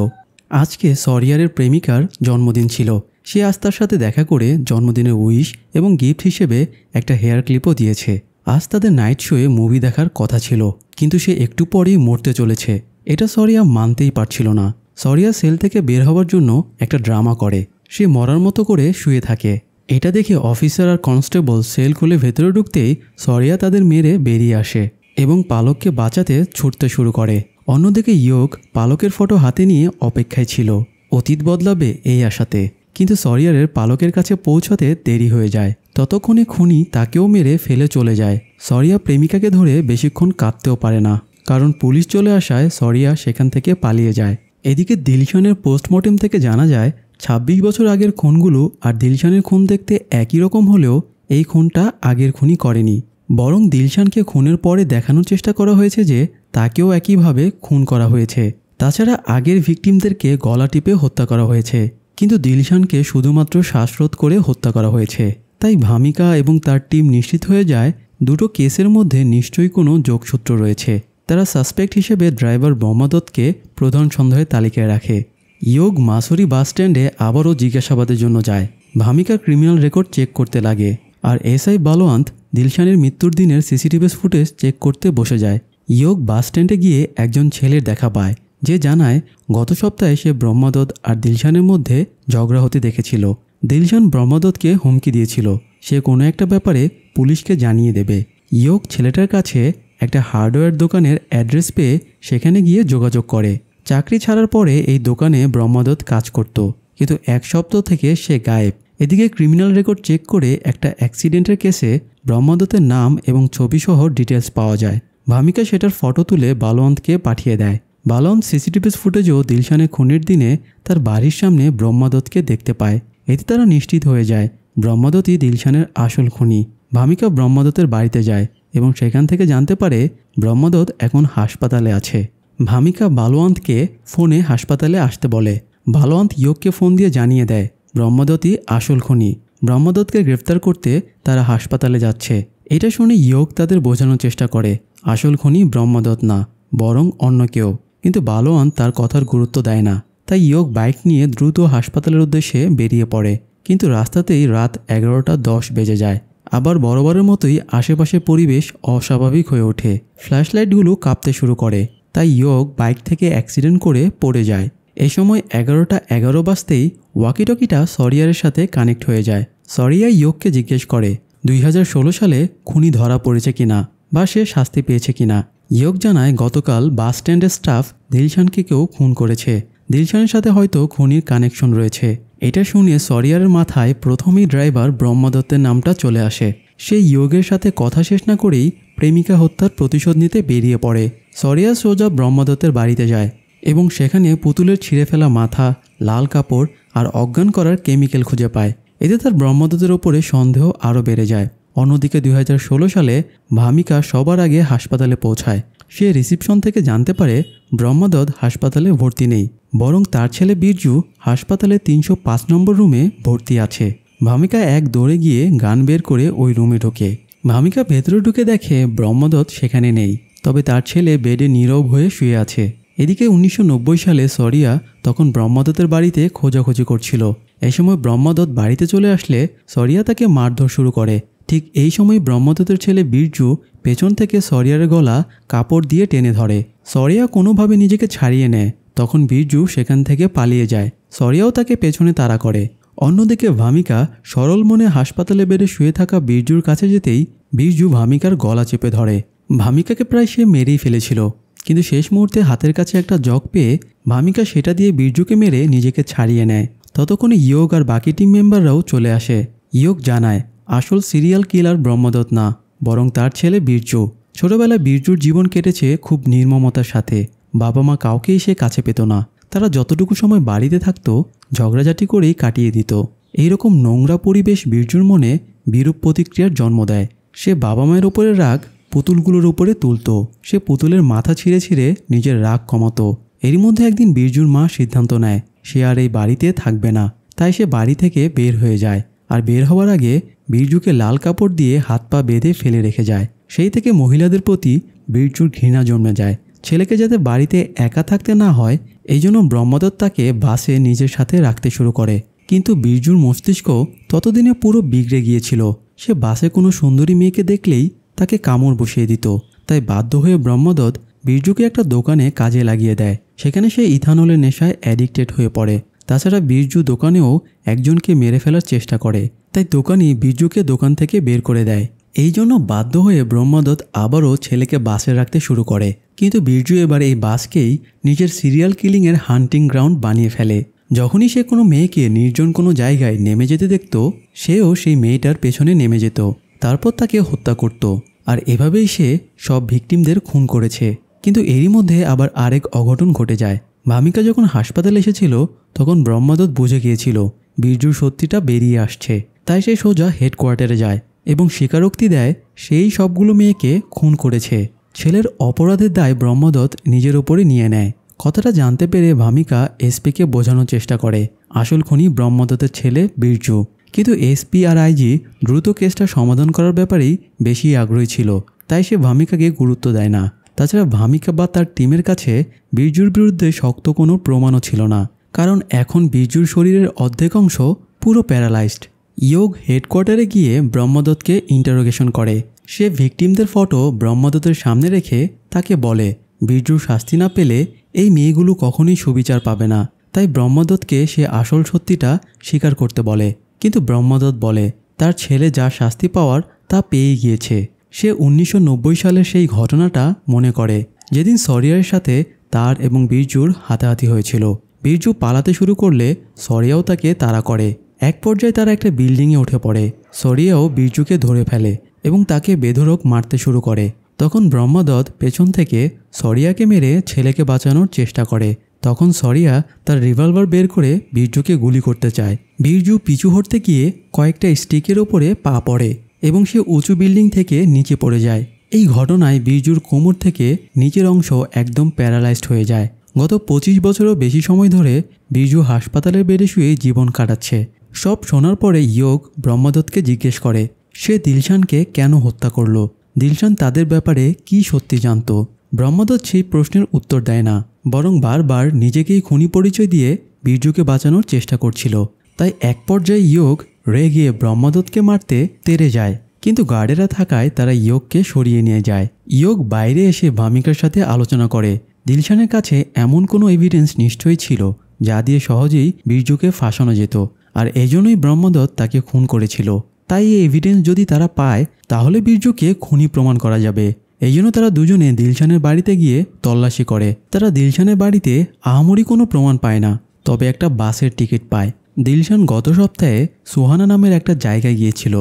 Speaker 1: আজকে সরিয়ারের প্রেমিকার জন্মদিন ছিল। সে আজ তার সাথে দেখা করে জন্মদিনের উইশ এবং গিফট হিসেবে একটা হেয়ার ক্লিপও দিয়েছে। আজ তাদের নাইট শোয়ে মুভি দেখার কথা ছিল, কিন্তু সে একটু পরেই মরতে চলেছে। এটা সরিয়া মানতেই পারছিল না। সরিয়া সেল থেকে বের হওয়ার জন্য একটা ড্রামা করে, সে মরার মতো করে শুয়ে থাকে। এটা দেখে অফিসার আর কনস্টেবল সেল খুলে ভেতরে ঢুকতেই সরিয়া তাদের মেরে বেরিয়ে আসে এবং পালককে বাঁচাতে ছুটতে শুরু করে। অন্যদিকে ইয়ক পালকের ফটো হাতে নিয়ে অপেক্ষায় ছিল, অতীত বদলাবে এই আশাতে। কিন্তু সরিয়ারের পালকের কাছে পৌঁছাতে দেরি হয়ে যায়। ততক্ষণে খুনি তাকেও মেরে ফেলে চলে যায়। সরিয়া প্রেমিকাকে ধরে বেশিক্ষণ কাঁদতেও পারে না, কারণ পুলিশ চলে আসায় সরিয়া সেখান থেকে পালিয়ে যায়। এদিকে দিলশানের পোস্টমর্টেম থেকে জানা যায় ২৬ বছর আগের খুনগুলো আর দিলশানের খুন দেখতে একই রকম হলেও এই খুনটা আগের খুনি করেনি, বরং দিলশানকে খুনের পরে দেখানোর চেষ্টা করা হয়েছে যে তাকেও একইভাবে খুন করা হয়েছে। তাছাড়া আগের ভিকটিমদেরকে গলা টিপে হত্যা করা হয়েছে, কিন্তু দিলশানকে শুধুমাত্র শ্বাসরোধ করে হত্যা করা হয়েছে। তাই ভামিকা এবং তার টিম নিশ্চিত হয়ে যায় দুটো কেসের মধ্যে নিশ্চয়ই কোনো যোগসূত্র রয়েছে। তারা সাসপেক্ট হিসেবে ড্রাইভার ব্রহ্মাদত্তকে প্রধান সন্দেহের তালিকায় রাখে। ইয়ক মাসুরি বাস স্ট্যান্ডে আবারও জিজ্ঞাসাবাদের জন্য যায়। ভামিকা ক্রিমিনাল রেকর্ড চেক করতে লাগে, আর এসআই বালোয়ান্ত দিলশানের মৃত্যুর দিনের সিসিটিভি ফুটেজ চেক করতে বসে যায়। ইয়ক বাস স্ট্যান্ডে গিয়ে একজন ছেলের দেখা পায়, যে জানায় গত সপ্তাহে সে ব্রহ্মাদত্ত আর দিলশানের মধ্যে ঝগড়া হতে দেখেছিল। দিলশান ব্রহ্মাদত্তকে হুমকি দিয়েছিল সে কোনো একটা ব্যাপারে পুলিশকে জানিয়ে দেবে। ইয়ক ছেলেটার কাছে একটা হার্ডওয়্যার দোকানের অ্যাড্রেস পেয়ে সেখানে গিয়ে যোগাযোগ করে। চাকরি ছাড়ার পরে এই দোকানে ব্রহ্মাদত্ত কাজ করত, কিন্তু এক সপ্তাহ থেকে সে গায়েব। এদিকে ক্রিমিনাল রেকর্ড চেক করে একটা অ্যাক্সিডেন্টের কেসে ব্রহ্মাদত্তের নাম এবং ছবিসহ ডিটেলস পাওয়া যায়। ভামিকা সেটার ফটো তুলে বালোয়ান্তকে পাঠিয়ে দেয়। বালোয়ান্ত সিসিটিভি ফুটেজেও দিলশানের খুনের দিনে তার বাড়ির সামনে ব্রহ্মাদত্তকে দেখতে পায়। এতে তারা নিশ্চিত হয়ে যায় ব্রহ্মাদত্তই দিলশানের আসল খুনি। ভামিকা ব্রহ্মাদত্তের বাড়িতে যায় এবং সেখান থেকে জানতে পারে ব্রহ্মাদত্ত এখন হাসপাতালে আছে। ভামিকা বালোয়ান্তকে ফোনে হাসপাতালে আসতে বলে। বালোয়ান্ত ইয়ককে ফোন দিয়ে জানিয়ে দেয় ব্রহ্মাদত্তই আসল খুনি। ব্রহ্মাদত্তকে গ্রেফতার করতে তারা হাসপাতালে যাচ্ছে। এটা শুনে ইয়ক তাদের বোঝানোর চেষ্টা করে আসল খুনি ব্রহ্মাদত্ত না, বরং অন্য কেউ। কিন্তু বালোয়ান্ত তার কথার গুরুত্ব দেয় না। তাই ইয়ক বাইক নিয়ে দ্রুত হাসপাতালের উদ্দেশ্যে বেরিয়ে পড়ে, কিন্তু রাস্তাতেই রাত 11:10 বেজে যায়। আবার বরাবরের মতোই আশেপাশের পরিবেশ অস্বাভাবিক হয়ে ওঠে। ফ্ল্যাশলাইটগুলো কাঁপতে শুরু করে, তাই ইয়ক বাইক থেকে অ্যাক্সিডেন্ট করে পড়ে যায়। এই সময় 11:11 বাজতেই ওয়াকিটকিটা সরিয়ারের সাথে কানেক্ট হয়ে যায়। সরিয়া ইয়ককে জিজ্ঞেস করে 2016 সালে খুনি ধরা পড়েছে কিনা বা সে শাস্তি পেয়েছে কিনা। ইয়ক জানায় গতকাল বাস স্ট্যান্ডের স্টাফ দিলশানকে কেউ খুন করেছে, দিলশানের সাথে হয়তো খুনির কানেকশন রয়েছে। এটা শুনে সরিয়ারের মাথায় প্রথমেই ড্রাইভার ব্রহ্মাদত্তের নামটা চলে আসে। সে ইয়কের সাথে কথা শেষ না করেই প্রেমিকা হত্যার প্রতিশোধ নিতে বেরিয়ে পড়ে। সরিয়া সোজা ব্রহ্মাদত্তের বাড়িতে যায় এবং সেখানে পুতুলের ছিঁড়ে ফেলা মাথা, লাল কাপড় আর অজ্ঞান করার কেমিক্যাল খুঁজে পায়। এতে তার ব্রহ্মাদত্তের ওপরে সন্দেহ আরও বেড়ে যায়। অন্যদিকে 2016 সালে ভামিকা সবার আগে হাসপাতালে পৌঁছায়। সে রিসিপশন থেকে জানতে পারে ব্রহ্মাদত্ত হাসপাতালে ভর্তি নেই, বরং তার ছেলে বিরজু হাসপাতালে 305 নম্বর রুমে ভর্তি আছে। ভামিকা এক দৌড়ে গিয়ে গান বের করে ওই রুমে ঢোকে। ভামিকা ভেতরে ঢুকে দেখে ব্রহ্মাদত্ত সেখানে নেই, তবে তার ছেলে বেডে নীরব হয়ে শুয়ে আছে। এদিকে 1990 সালে সরিয়া তখন ব্রহ্মাদত্তের বাড়িতে খোঁজাখুঁজি করছিল। এই সময় ব্রহ্মাদত্ত বাড়িতে চলে আসলে সরিয়া তাকে মারধর শুরু করে। ঠিক এই সময় ব্রহ্মাদত্তের ছেলে বিরজু পেছন থেকে সরিয়ার গলা কাপড় দিয়ে টেনে ধরে। সরিয়া কোনোভাবে নিজেকে ছাড়িয়ে নেয়। তখন বিরজু সেখান থেকে পালিয়ে যায়। সরিয়াও তাকে পেছনে তাড়া করে। অন্যদিকে ভামিকা সরল মনে হাসপাতালে বেডে শুয়ে থাকা বিরজুর কাছে যেতেই বিরজু ভামিকার গলা চেপে ধরে। ভামিকাকে প্রায় সে মেরেই ফেলেছিল, কিন্তু শেষ মুহূর্তে হাতের কাছে একটা জগ পেয়ে ভামিকা সেটা দিয়ে বিরজুকে মেরে নিজেকে ছাড়িয়ে নেয়। ততক্ষণে ইয়োগ আর বাকি টিম মেম্বাররাও চলে আসে। ইয়োগ জানায় আসল সিরিয়াল কিলার ব্রহ্মদত্ত না, বরং তার ছেলে বিরজু। ছোটবেলায় বিরজুর জীবন কেটেছে খুব নির্মমতার সাথে। বাবা মা কাউকেই সে কাছে পেত না। তারা যতটুকু সময় বাড়িতে থাকতো ঝগড়াঝাটি করেই কাটিয়ে দিত। এইরকম নোংরা পরিবেশ বিরজুর মনে বিরূপ প্রতিক্রিয়ার জন্ম দেয়। সে বাবা মায়ের ওপরে রাগ পুতুলগুলোর উপরে তুলত। সে পুতুলের মাথা ছিঁড়ে ছিঁড়ে নিজের রাগ কমাতো। এরই মধ্যে একদিন বিরজুর মা সিদ্ধান্ত নেয় সে আর এই বাড়িতে থাকবে না। তাই সে বাড়ি থেকে বের হয়ে যায়। আর বের হওয়ার আগে বিরজুকে লাল কাপড় দিয়ে হাত পা বেঁধে ফেলে রেখে যায়। সেই থেকে মহিলাদের প্রতি বিরজুর ঘৃণা জন্মে যায়। ছেলেকে যাতে বাড়িতে একা থাকতে না হয় এই জন্য ব্রহ্মদত্ত তাকে বাসে নিজের সাথে রাখতে শুরু করে। কিন্তু বিরজুর মস্তিষ্ক ততদিনে পুরো বিগড়ে গিয়েছিল। সে বাসে কোনো সুন্দরী মেয়েকে দেখলেই তাকে কামড় বসিয়ে দিত। তাই বাধ্য হয়ে ব্রহ্মদত্ত বিরজুকে একটা দোকানে কাজে লাগিয়ে দেয়। সেখানে সে ইথানলের নেশায় অ্যাডিক্টেড হয়ে পড়ে। তাছাড়া বিরজু দোকানেও একজনকে মেরে ফেলার চেষ্টা করে। তাই দোকানি বিরজুকে দোকান থেকে বের করে দেয়। এই জন্য বাধ্য হয়ে ব্রহ্মদত্ত আবারও ছেলেকে বাসে রাখতে শুরু করে। কিন্তু বিরজু এবার এই বাসকেই নিজের সিরিয়াল কিলিংয়ের হান্টিং গ্রাউন্ড বানিয়ে ফেলে। যখনই সে কোনো মেয়েকে নির্জন কোনো জায়গায় নেমে যেতে দেখত সেও সেই মেয়েটার পেছনে নেমে যেত, তারপর তাকে হত্যা করত। আর এভাবেই সে সব ভিকটিমদের খুন করেছে। কিন্তু এরই মধ্যে আবার আরেক অঘটন ঘটে যায়। ভামিকা যখন হাসপাতালে এসেছিল তখন ব্রহ্মদত্ত বুঝে গিয়েছিল বিরজুর সত্যিটা বেরিয়ে আসছে। তাই সে সোজা হেডকোয়ার্টারে যায় এবং স্বীকারোক্তি দেয় সেই সবগুলো মেয়েকে খুন করেছে। ছেলের অপরাধের দায় ব্রহ্মদত্ত নিজের ওপরে নিয়ে নেয়। কথাটা জানতে পেরে ভামিকা এসপিকে বোঝানোর চেষ্টা করে আসল খুনি ব্রহ্মদত্তের ছেলে বিরজু। কিন্তু এসপি আর আইজি দ্রুত কেসটা সমাধান করার ব্যাপারেই বেশি আগ্রহী ছিল। তাই সে ভামিকাকে গুরুত্ব দেয় না। তাছাড়া ভামিকা বা তার টিমের কাছে বিরজুর বিরুদ্ধে শক্ত কোনো প্রমাণও ছিল না, কারণ এখন বিরজুর শরীরের অর্ধেক অংশ পুরো প্যারালাইজড। ইয়োগ হেডকোয়ার্টারে গিয়ে ব্রহ্মদত্তকে ইন্টারোগেশন করে। সে ভিকটিমদের ফটো ব্রহ্মদত্তের সামনে রেখে তাকে বলে বিরজুর শাস্তি না পেলে এই মেয়েগুলো কখনোই সুবিচার পাবে না। তাই ব্রহ্মদত্তকে সে আসল সত্যিটা স্বীকার করতে বলে। কিন্তু ব্রহ্মদত্ত বলে তার ছেলে যা শাস্তি পাওয়ার তা পেয়ে গিয়েছে। সে 1990 সালের সেই ঘটনাটা মনে করে যেদিন সরিয়ার সাথে তার এবং বিরজুর হাতাহাতি হয়েছিল। বিরজু পালাতে শুরু করলে সরিয়াও তাকে তাড়া করে। এক পর্যায়ে তারা একটা বিল্ডিংয়ে উঠে পড়ে। সরিয়াও বিরজুকে ধরে ফেলে এবং তাকে বেধড়ক মারতে শুরু করে। তখন ব্রহ্মদত্ত পেছন থেকে সরিয়াকে মেরে ছেলেকে বাঁচানোর চেষ্টা করে। তখন সরিয়া তার রিভলভার বের করে বিরজুকে গুলি করতে চায়। বিরজু পিছু হটতে গিয়ে কয়েকটা স্টিকের ওপরে পা পড়ে এবং সে উঁচু বিল্ডিং থেকে নিচে পড়ে যায়। এই ঘটনায় বিরজুর কোমর থেকে নিচের অংশ একদম প্যারালাইজড হয়ে যায়। গত 25 বছরও বেশি সময় ধরে বিরজু হাসপাতালের বেডে শুয়ে জীবন কাটাচ্ছে। সব শোনার পরে ইয়োগ ব্রহ্মদত্তকে জিজ্ঞেস করে সে দিলশানকে কেন হত্যা করল, দিলশান তাদের ব্যাপারে কি সত্যি জানত। ব্রহ্মদত্ত সেই প্রশ্নের উত্তর দেয় না, বরং বারবার নিজেকেই খুনি পরিচয় দিয়ে বিরজুকে বাঁচানোর চেষ্টা করছিল। তাই এক পর্যায়ে ইয়োগ রেগে ব্রহ্মদত্তকে মারতে তেড়ে যায়, কিন্তু গার্ডেরা থাকায় তারা ইয়োগকে সরিয়ে নিয়ে যায়। ইয়োগ বাইরে এসে ভামিকার সাথে আলোচনা করে দিলশানের কাছে এমন কোনো এভিডেন্স নিশ্চয়ই ছিল যা দিয়ে সহজেই বিরজুকে ফাঁসানো যেত, আর এজন্যই ব্রহ্মদত্ত তাকে খুন করেছিল। তাই এই এভিডেন্স যদি তারা পায় তাহলে বিরজুকে খুনি প্রমাণ করা যাবে। এই জন্য তারা দুজনে দিলশানের বাড়িতে গিয়ে তল্লাশি করে। তারা দিলশানের বাড়িতে আহামরি কোনো প্রমাণ পায় না, তবে একটা বাসের টিকিট পায়। দিলশান গত সপ্তাহে সুহানা নামের একটা জায়গায় গিয়েছিল।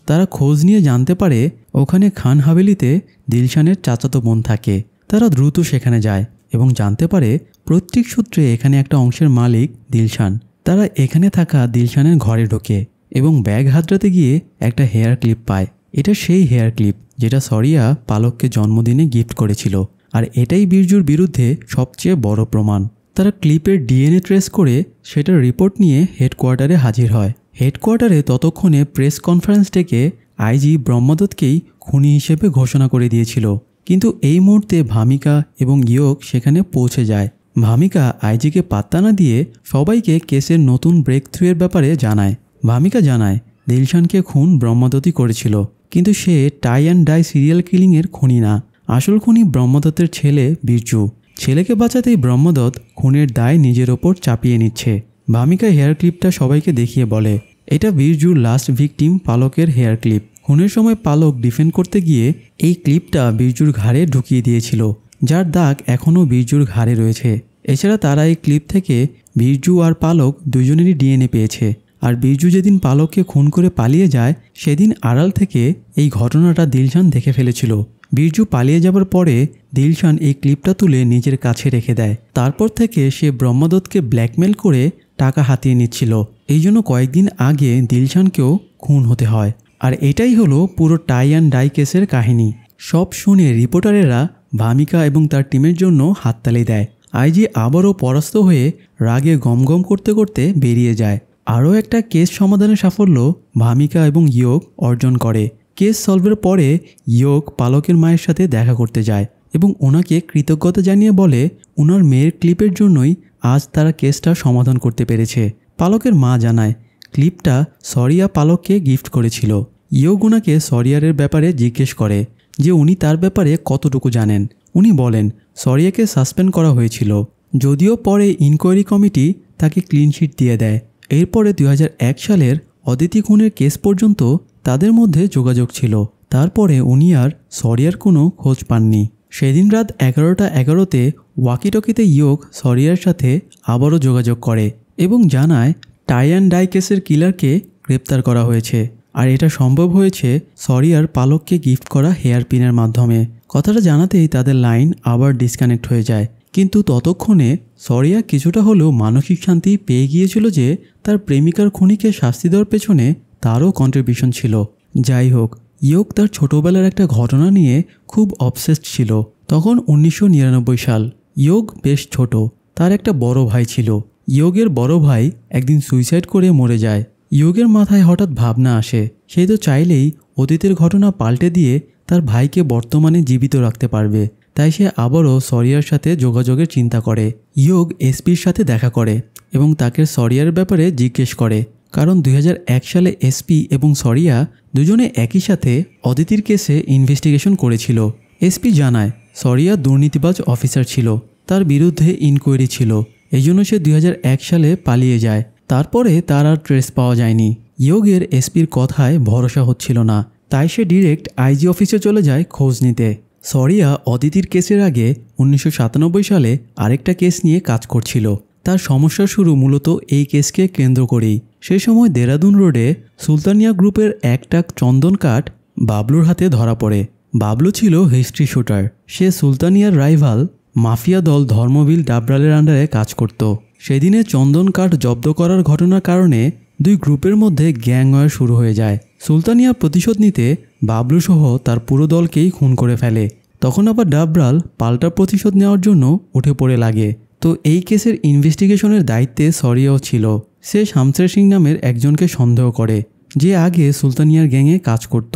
Speaker 1: তারা খোঁজ নিয়ে জানতে পারে ওখানে খান হাভেলিতে দিলশানের চাচাতো বোন থাকে। তারা দ্রুত সেখানে যায় এবং জানতে পারে প্রত্যেক সূত্রে এখানে একটা অংশের মালিক দিলশান। তারা এখানে থাকা দিলশানের ঘরে ঢোকে এবং ব্যাগ হাতড়াতে গিয়ে একটা হেয়ার ক্লিপ পায়। এটা সেই হেয়ার ক্লিপ যেটা সরিয়া পালককে জন্মদিনে গিফট করেছিল, আর এটাই বিরজুর বিরুদ্ধে সবচেয়ে বড় প্রমাণ। তারা ক্লিপের ডিএনএ ট্রেস করে সেটার রিপোর্ট নিয়ে হেডকোয়ার্টারে হাজির হয়। হেডকোয়ার্টারে ততক্ষণে প্রেস কনফারেন্স ডেকে আইজি ব্রহ্মদত্তকেই খুনি হিসেবে ঘোষণা করে দিয়েছিল। কিন্তু এই মুহূর্তে ভামিকা এবং ইয়োগ সেখানে পৌঁছে যায়। ভামিকা আইজিকে পাত্তা না দিয়ে সবাইকে কেসের নতুন ব্রেক থ্রুয়ের ব্যাপারে জানায়। ভামিকা জানায় দিলশানকে খুন ব্রহ্মদত্তই করেছিল, কিন্তু সে টাই অ্যান্ড ডাই সিরিয়াল কিলিংয়ের খুনি না। আসল খুনি ব্রহ্মদত্তের ছেলে বিরজু। ছেলেকে বাঁচাতেই ব্রহ্মদত্ত খুনের দায় নিজের ওপর চাপিয়ে নিচ্ছে। ভামিকা হেয়ার ক্লিপটা সবাইকে দেখিয়ে বলে এটা বিরজুর লাস্ট ভিকটিম পালকের হেয়ার ক্লিপ। খুনের সময় পালক ডিফেন্ড করতে গিয়ে এই ক্লিপটা বীরজুর ঘাড়ে ঢুকিয়ে দিয়েছিল, যার দাগ এখনও বীরজুর ঘাড়ে রয়েছে। এছাড়া তারা এই ক্লিপ থেকে বীরজু আর পালক দুজনেরই ডিএনএ পেয়েছে। আর বীরজু যেদিন পালককে খুন করে পালিয়ে যায় সেদিন আড়াল থেকে এই ঘটনাটা দিলশান দেখে ফেলেছিল। বীরজু পালিয়ে যাবার পরে দিলশান এই ক্লিপটা তুলে নিজের কাছে রেখে দেয়। তারপর থেকে সে ব্রহ্মদত্তকে ব্ল্যাকমেল করে টাকা হাতিয়ে নিচ্ছিল। এই জন্য কয়েকদিন আগে দিলশানকেও খুন হতে হয়। আর এটাই হলো পুরো টাই অ্যান্ড ডাই কেসের কাহিনী। সব শুনে রিপোর্টারেরা ভামিকা এবং তার টিমের জন্য হাততালি দেয়। আইজি আবারও পরাস্ত হয়ে রাগে গমগম করতে করতে বেরিয়ে যায়। আরও একটা কেস সমাধানের সাফল্য ভামিকা এবং ইয়োগ অর্জন করে। কেস সলভের পরে ইয়োগ পালকের মায়ের সাথে দেখা করতে যায় এবং ওনাকে কৃতজ্ঞতা জানিয়ে বলে ওনার মেয়ের ক্লিপের জন্যই আজ তারা কেসটা সমাধান করতে পেরেছে। পালকের মা জানায় ক্লিপটা সরিয়া পালককে গিফট করেছিল। ইয়োগ ওনাকে সরিয়ারের ব্যাপারে জিজ্ঞেস করে যে উনি তার ব্যাপারে কতটুকু জানেন। উনি বলেন সরিয়াকে সাসপেন্ড করা হয়েছিল, যদিও পরে ইনকোয়ারি কমিটি তাকে ক্লিনশিট দিয়ে দেয়। এরপরে 2001 সালের অদিতি খুনের কেস পর্যন্ত তাদের মধ্যে যোগাযোগ ছিল। তারপরে উনি আর সরিয়ার কোনো খোঁজ পাননি। সেদিন রাত 11:11 ওয়াকিটকিতে ইয়োগ সরিয়ার সাথে আবারও যোগাযোগ করে এবং জানায় টাই অ্যান্ড ডাই কেসের কিলারকে গ্রেপ্তার করা হয়েছে। আর এটা সম্ভব হয়েছে সরিয়ার পালককে গিফট করা হেয়ার পিনের মাধ্যমে। কথাটা জানাতেই তাদের লাইন আবার ডিসকানেক্ট হয়ে যায়। কিন্তু ততক্ষণে সরিয়া কিছুটা হলেও মানসিক শান্তি পেয়ে গিয়েছিল যে তার প্রেমিকার খুনিকে শাস্তি দেওয়ার পেছনে তারও কন্ট্রিবিউশন ছিল। যাই হোক, ইয়োগ তার ছোটোবেলার একটা ঘটনা নিয়ে খুব অবসেসড ছিল। তখন 1999 সাল। ইয়োগ বেশ ছোট। তার একটা বড় ভাই ছিল। ইয়োগের বড় ভাই একদিন সুইসাইড করে মরে যায়। ইয়োগের মাথায় হঠাৎ ভাবনা আসে সে তো চাইলেই অতীতের ঘটনা পাল্টে দিয়ে তার ভাইকে বর্তমানে জীবিত রাখতে পারবে। তাই সে আবারও সরিয়ার সাথে যোগাযোগের চিন্তা করে। ইয়োগ এসপির সাথে দেখা করে এবং তাকে সরিয়ার ব্যাপারে জিজ্ঞেস করে, কারণ 2001 সালে এসপি এবং সরিয়া দুজনে একই সাথে অদিতির কেসে ইনভেস্টিগেশন করেছিল। এসপি জানায় সরিয়া দুর্নীতিবাজ অফিসার ছিল, তার বিরুদ্ধে ইনকোয়ারি ছিল, এই জন্য সে 2001 সালে পালিয়ে যায়। তারপরে তার আর ট্রেস পাওয়া যায়নি। ইয়োগের এসপির কথায় ভরসা হচ্ছিল না, তাই সে ডিরেক্ট আইজি অফিসে চলে যায় খোঁজ নিতে। সরিয়া অদিতির কেসের আগে 1997 সালে আরেকটা কেস নিয়ে কাজ করছিল। তার সমস্যা শুরু মূলত এই কেসকে কেন্দ্র করেই। সেই সময় দেরাদুন রোডে সুলতানিয়া গ্রুপের এক টাক চন্দন কাঠ বাবলুর হাতে ধরা পড়ে। বাবলু ছিল হিস্ট্রি শুটার। সে সুলতানিয়ার রাইভাল মাফিয়া দল ধর্মবিল ডাবরালের আন্ডারে কাজ করত। সেদিনে চন্দন কাঠ জব্দ করার ঘটনার কারণে দুই গ্রুপের মধ্যে গ্যাংওয়ার শুরু হয়ে যায়। সুলতানিয়া প্রতিশোধ নিতে বাবলু সহ তার পুরো দলকেই খুন করে ফেলে। তখন আবার ডাবরাল পাল্টা প্রতিশোধ নেওয়ার জন্য উঠে পড়ে লাগে। তো এই কেসের ইনভেস্টিগেশনের দায়িত্বে সরিয়াও ছিল। সে শামশের সিং নামের একজনকে সন্দেহ করে যে আগে সুলতানিয়ার গ্যাংয়ে কাজ করত।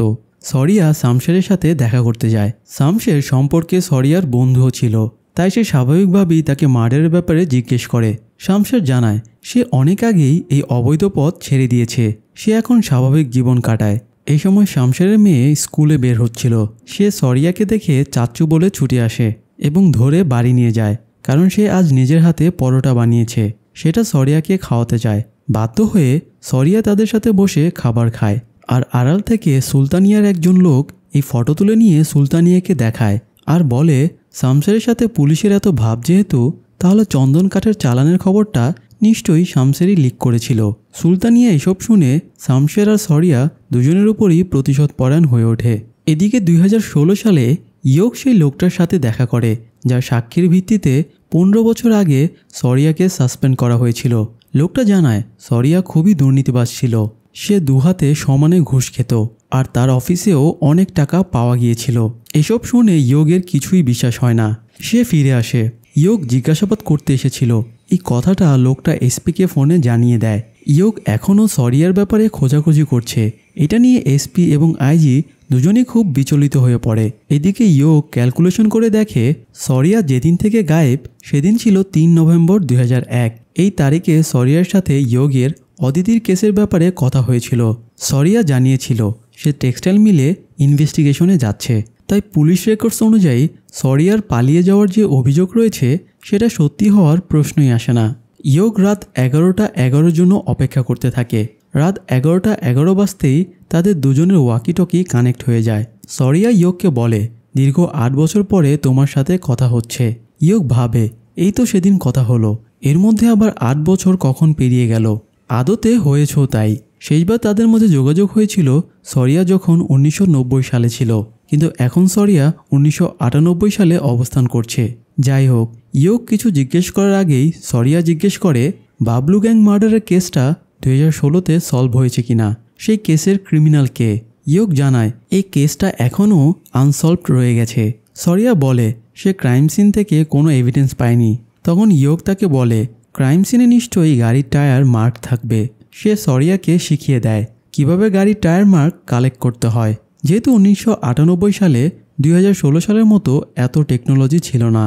Speaker 1: সরিয়া শামশেরের সাথে দেখা করতে যায়। শামশের সম্পর্কে সরিয়ার বন্ধুও ছিল, তাই সে স্বাভাবিকভাবেই তাকে মার্ডারের ব্যাপারে জিজ্ঞেস করে। শামশের জানায় সে অনেক আগেই এই অবৈধ পথ ছেড়ে দিয়েছে, সে এখন স্বাভাবিক জীবন কাটায়। এই সময় শামশেরের মেয়ে স্কুলে বের হচ্ছিল। সে সরিয়াকে দেখে চাচ্চু বলে ছুটে আসে এবং ধরে বাড়ি নিয়ে যায়, কারণ সে আজ নিজের হাতে পরোটা বানিয়েছে, সেটা সরিয়াকে খাওয়াতে চায়। বাধ্য হয়ে সরিয়া তাদের সাথে বসে খাবার খায়। আর আড়াল থেকে সুলতানিয়ার একজন লোক এই ফটো তুলে নিয়ে সুলতানিয়াকে দেখায় আর বলে শামশেরের সাথে পুলিশের এত ভাব যেহেতু, তাহলে চন্দন কাঠের চালানের খবরটা নিশ্চয়ই শামশেরই লিক করেছিল। সুলতানিয়া এসব শুনে শামশের আর সরিয়া দুজনের উপরই প্রতিশোধ পরায়ণ হয়ে ওঠে। এদিকে 2016 সালে ইয়োগ সেই লোকটার সাথে দেখা করে যার সাক্ষীর ভিত্তিতে 15 বছর আগে সরিয়াকে সাসপেন্ড করা হয়েছিল। লোকটা জানায় সরিয়া খুবই দুর্নীতিবাজ ছিল। সে দুহাতে সমানে ঘুষ খেত আর তার অফিসেও অনেক টাকা পাওয়া গিয়েছিল। এসব শুনে ইয়োগের কিছুই বিশ্বাস হয় না। সে ফিরে আসে। ইয়োগ জিজ্ঞাসাবাদ করতে এসেছিল। এই কথাটা লোকটা এসপিকে ফোনে জানিয়ে দেয়। ইয়োগ এখনও সরিয়ার ব্যাপারে খোঁজাখুঁজি করছে। এটা নিয়ে এসপি এবং আইজি দুজনেই খুব বিচলিত হয়ে পড়ে। এদিকে ইয়োগ ক্যালকুলেশন করে দেখে সরিয়া যেদিন থেকে গায়েব সেদিন ছিল 3 নভেম্বর 2001। এই তারিখে সরিয়ার সাথে ইয়োগের অদিতির কেসের ব্যাপারে কথা হয়েছিল। সরিয়া জানিয়েছিল সে টেক্সটাইল মিলে ইনভেস্টিগেশনে যাচ্ছে। তাই পুলিশ রেকর্ডস অনুযায়ী সরিয়ার পালিয়ে যাওয়ার যে অভিযোগ রয়েছে সেটা সত্যি হওয়ার প্রশ্নই আসে না। ইয়োগ রাত 11:11 জন্য অপেক্ষা করতে থাকে। রাত 11:11 বাজতেই তাদের দুজনের ওয়াকিটকি কানেক্ট হয়ে যায়। সরিয়া ইয়োগকে বলে, দীর্ঘ 8 বছর পরে তোমার সাথে কথা হচ্ছে। ইয়োগ ভাবে, এই তো সেদিন কথা হলো, এর মধ্যে আবার 8 বছর কখন পেরিয়ে গেল। আদতে হয়েছেও তাই। শেষবার তাদের মধ্যে যোগাযোগ হয়েছিল সরিয়া যখন 1990 সালে ছিল, কিন্তু এখন সরিয়া 1998 সালে অবস্থান করছে। যাই হোক, ইয়োগ কিছু জিজ্ঞেস করার আগেই সরিয়া জিজ্ঞেস করে বাবলু গ্যাং মার্ডারের কেসটা 2016-তে সলভ হয়েছে কিনা, সেই কেসের ক্রিমিনাল কে। ইয়োগ জানায় এই কেসটা এখনও আনসলভড রয়ে গেছে। সরিয়া বলে সে ক্রাইম সিন থেকে কোনো এভিডেন্স পায়নি। তখন ইয়োগ তাকে বলে ক্রাইম সিনে নিশ্চয়ই গাড়ির টায়ার মার্ক থাকবে। সে সরিয়াকে শিখিয়ে দেয় কিভাবে গাড়ির টায়ার মার্ক কালেক্ট করতে হয়। যেহেতু 1998 সালে 2016 সালের মতো এত টেকনোলজি ছিল না।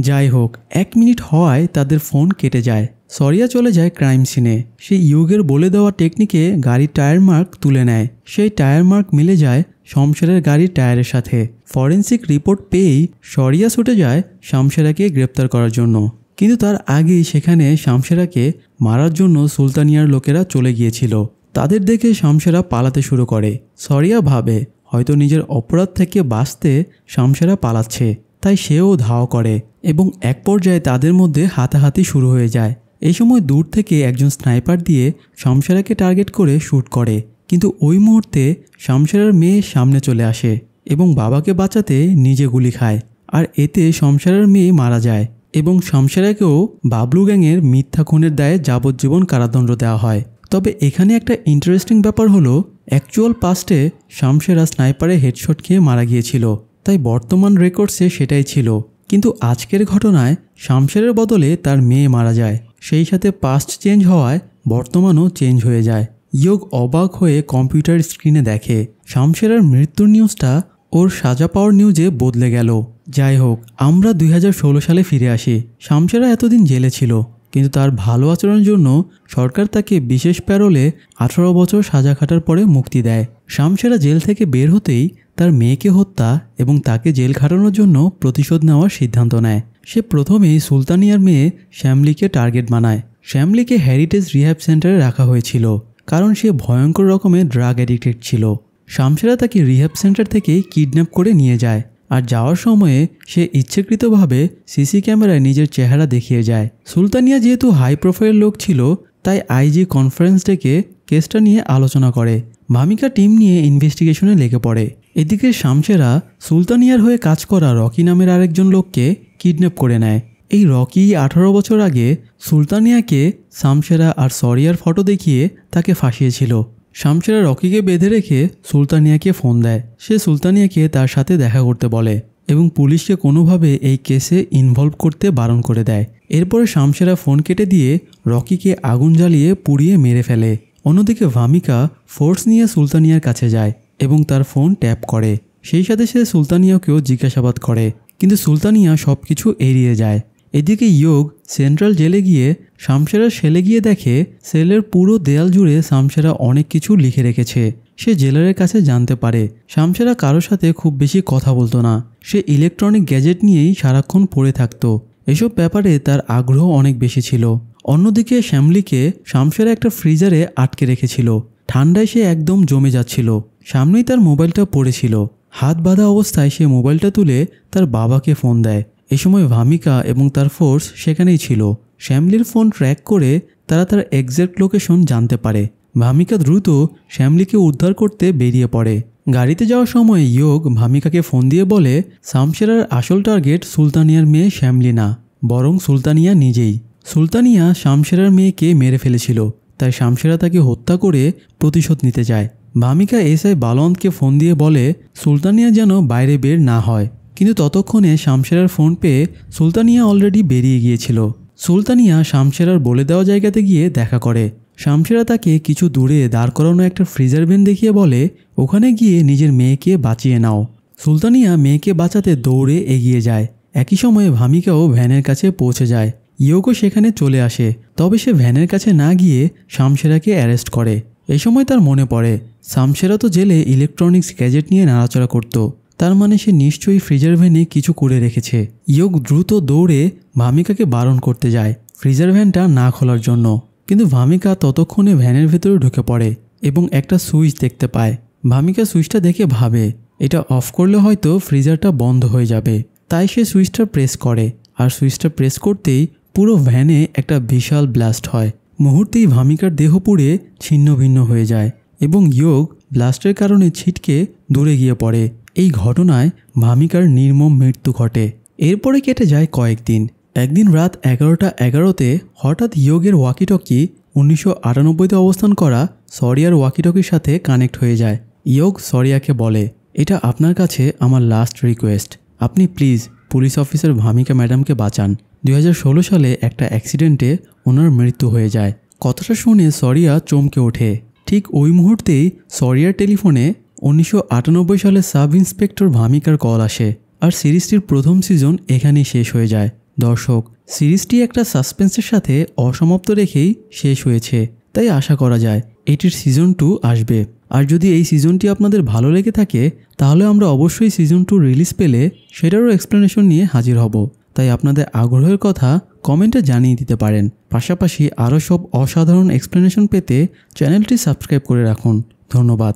Speaker 1: যাই হোক, 1 মিনিট হওয়ায় তাদের ফোন কেটে যায়। সরিয়া চলে যায় ক্রাইম সিনে। সে ইয়োগের বলে দেওয়া টেকনিকে গাড়ির টায়ার মার্ক তুলে নেয়। সেই টায়ার মার্ক মিলে যায় শমশেরের গাড়ির টায়ারের সাথে। ফরেন্সিক রিপোর্ট পেয়েই সরিয়া ছুটে যায় শামশেরাকে গ্রেপ্তার করার জন্য। কিন্তু তার আগেই সেখানে শামশেরাকে মারার জন্য সুলতানিয়ার লোকেরা চলে গিয়েছিল। তাদের দেখে শামশেরা পালাতে শুরু করে। সরিয়া ভাবে হয়তো নিজের অপরাধ থেকে বাঁচতে শামশেরা পালাচ্ছে, তাই সেও ধাওয়া করে এবং এক পর্যায়ে তাদের মধ্যে হাতাহাতি শুরু হয়ে যায়। এই সময় দূর থেকে একজন স্নাইপার দিয়ে শামশেরাকে টার্গেট করে শ্যুট করে, কিন্তু ওই মুহূর্তে শামশেরার মেয়ে সামনে চলে আসে এবং বাবাকে বাঁচাতে নিজে গুলি খায়। আর এতে শামশেরার মেয়ে মারা যায় এবং শামশেরাকেও বাবলু গ্যাংয়ের মিথ্যা খুনের দায়ে যাবজ্জীবন কারাদণ্ড দেওয়া হয়। তবে এখানে একটা ইন্টারেস্টিং ব্যাপার হলো, অ্যাকচুয়াল পাস্টে শামশেরা স্নাইপারে হেডশট খেয়ে মারা গিয়েছিল, তাই বর্তমান রেকর্ডসে সেটাই ছিল। কিন্তু আজকের ঘটনায় শামশেরের বদলে তার মেয়ে মারা যায়, সেই সাথে পাস্ট চেঞ্জ হওয়ায় বর্তমানও চেঞ্জ হয়ে যায়। ইয়োগ অবাক হয়ে কম্পিউটার স্ক্রিনে দেখে শামশেরার মৃত্যুর নিউজটা ওর সাজা পাওয়ার নিউজে বদলে গেল। যাই হোক, আমরা 2016 সালে ফিরে আসি। শামশেরা এতদিন জেলে ছিল, কিন্তু তার ভালো আচরণের জন্য সরকার তাকে বিশেষ প্যারোলে 18 বছর সাজা খাটার পরে মুক্তি দেয়। শামশেরা জেল থেকে বের হতেই তার মেয়েকে হত্যা এবং তাকে জেল খাটানোর জন্য প্রতিশোধ নেওয়ার সিদ্ধান্ত নেয়। সে প্রথমেই সুলতানিয়ার মেয়ে শ্যামলিকে টার্গেট বানায়। শ্যামলিকে হেরিটেজ রিহ্যাব সেন্টারে রাখা হয়েছিল কারণ সে ভয়ঙ্কর রকমের ড্রাগ অ্যাডিক্টেড ছিল। শামশেরা তাকে রিহ্যাব সেন্টার থেকে কিডন্যাপ করে নিয়ে যায়, আর যাওয়ার সময়ে সে ইচ্ছাকৃতভাবে সিসি ক্যামেরায় নিজের চেহারা দেখিয়ে যায়। সুলতানিয়া যেহেতু হাই প্রোফাইল লোক ছিল, তাই আইজি কনফারেন্স ডেকে কেসটা নিয়ে আলোচনা করে। ভামিকা টিম নিয়ে ইনভেস্টিগেশনে লেগে পড়ে। এদিকে শামশেরা সুলতানিয়ার হয়ে কাজ করা রকি নামের আরেকজন লোককে কিডন্যাপ করে নেয়। এই রকি 18 বছর আগে সুলতানিয়াকে শামশেরা আর সরিয়ার ফটো দেখিয়ে তাকে ফাঁসিয়েছিল। শামশেরা রকিকে বেঁধে রেখে সুলতানিয়াকে ফোন দেয়। সে সুলতানিয়াকে তার সাথে দেখা করতে বলে এবং পুলিশকে কোনোভাবে এই কেসে ইনভলভ করতে বারণ করে দেয়। এরপরে শামশেরা ফোন কেটে দিয়ে রকিকে আগুন জ্বালিয়ে পুড়িয়ে মেরে ফেলে। অন্যদিকে ভামিকা ফোর্স নিয়ে সুলতানিয়ার কাছে যায় এবং তার ফোন ট্যাপ করে। সেই সাথে সে সুলতানিয়াকেও জিজ্ঞাসাবাদ করে, কিন্তু সুলতানিয়া সব কিছু এড়িয়ে যায়। এদিকে ইয়োগ সেন্ট্রাল জেলে গিয়ে শামশেরার সেলে গিয়ে দেখে সেলের পুরো দেয়াল জুড়ে শামশেরা অনেক কিছু লিখে রেখেছে। সে জেলারের কাছে জানতে পারে শামশেরা কারোর সাথে খুব বেশি কথা বলতো না। সে ইলেকট্রনিক গ্যাজেট নিয়েই সারাক্ষণ পড়ে থাকতো। এসব ব্যাপারে তার আগ্রহ অনেক বেশি ছিল। অন্যদিকে শ্যামলিকে শামশেরা একটা ফ্রিজারে আটকে রেখেছিল। ঠান্ডায় সে একদম জমে যাচ্ছিল। সামনেই তার মোবাইলটা পড়েছিল। হাত বাঁধা অবস্থায় সে মোবাইলটা তুলে তার বাবাকে ফোন দেয়। এ সময় ভামিকা এবং তার ফোর্স সেখানেই ছিল। শ্যামলির ফোন ট্র্যাক করে তারা তার এক্স্যাক্ট লোকেশন জানতে পারে। ভামিকা দ্রুত শ্যামলিকে উদ্ধার করতে বেরিয়ে পড়ে। গাড়িতে যাওয়ার সময় ইয়োগ ভামিকাকে ফোন দিয়ে বলে শামশেরার আসল টার্গেট সুলতানিয়ার মেয়ে শ্যামলি না, বরং সুলতানিয়া নিজেই। সুলতানিয়া শামশেরার মেয়েকে মেরে ফেলেছিল, তাই শামশেরা তাকে হত্যা করে প্রতিশোধ নিতে চায়। ভামিকা এসআই বালওয়ান্তকে ফোন দিয়ে বলে সুলতানিয়া যেন বাইরে বের না হয়, কিন্তু ততক্ষণে শামশেরার ফোন পেয়ে সুলতানিয়া অলরেডি বেরিয়ে গিয়েছিল। সুলতানিয়া শামশেরার বলে দেওয়া জায়গাতে গিয়ে দেখা করে। শামশেরা তাকে কিছু দূরে দাঁড় করানো একটা ফ্রিজার ভ্যান দেখিয়ে বলে ওখানে গিয়ে নিজের মেয়েকে বাঁচিয়ে নাও। সুলতানিয়া মেয়েকে বাঁচাতে দৌড়ে এগিয়ে যায়। একই সময়ে ভামিকাও ভ্যানের কাছে পৌঁছে যায়। ইয়োগও সেখানে চলে আসে, তবে সে ভ্যানের কাছে না গিয়ে শামশেরাকে অ্যারেস্ট করে। এই সময় তার মনে পড়ে শামশেরা তো জেলে ইলেকট্রনিক্স গ্যাজেট নিয়ে নাড়াচাড়া করত, তার মানে সে নিশ্চয়ই ফ্রিজার ভ্যানে কিছু করে রেখেছে। ইয়োগ দ্রুত দৌড়ে ভামিকাকে বারণ করতে যায় ফ্রিজার ভ্যানটা না খোলার জন্য, কিন্তু ভামিকা ততক্ষণে ভ্যানের ভেতরে ঢুকে পড়ে এবং একটা সুইচ দেখতে পায়। ভামিকা সুইচটা দেখে ভাবে এটা অফ করলে হয়তো ফ্রিজারটা বন্ধ হয়ে যাবে, তাই সে সুইচটা প্রেস করে। আর সুইচটা প্রেস করতেই পুরো ভ্যানে একটা বিশাল ব্লাস্ট হয়। মুহূর্তেই ভামিকার দেহ পুড়ে ছিন্ন ভিন্ন হয়ে যায় এবং ইয়োগ ব্লাস্টের কারণে ছিটকে দূরে গিয়ে পড়ে। এই ঘটনায় ভামিকার নির্মম মৃত্যু ঘটে। এরপরে কেটে যায় কয়েকদিন। একদিন রাত 11:11 হঠাৎ ইয়োগের ওয়াকিটকি 1998-তে অবস্থান করা সরিয়ার ওয়াকিটকির সাথে কানেক্ট হয়ে যায়। ইয়োগ সরিয়াকে বলে, এটা আপনার কাছে আমার লাস্ট রিকোয়েস্ট, আপনি প্লিজ পুলিশ অফিসার ভামিকা ম্যাডামকে বাঁচান। 2016 সালে একটা অ্যাক্সিডেন্টে ওনার মৃত্যু হয়ে যায়। কথাটা শুনে সরিয়া চমকে ওঠে। ঠিক ওই মুহূর্তেই সরিয়ার টেলিফোনে 1998 সালে সাব ইন্সপেক্টর ভামিকার কল আসে। আর সিরিজটির প্রথম সিজন এখানেই শেষ হয়ে যায়। দর্শক, সিরিজটি একটা সাসপেন্সের সাথে অসমাপ্ত রেখেই শেষ হয়েছে, তাই আশা করা যায় এটির সিজন 2 আসবে। আর যদি এই সিজনটি আপনাদের ভালো লেগে থাকে তাহলে আমরা অবশ্যই সিজন 2 রিলিজ পেলে সেটারও এক্সপ্লেনেশন নিয়ে হাজির হব। তাই আপনাদের আগ্রহের কথা কমেন্টে জানিয়ে দিতে পারেন। পাশাপাশি আরও সব অসাধারণ এক্সপ্লেনেশন পেতে চ্যানেলটি সাবস্ক্রাইব করে রাখুন। ধন্যবাদ।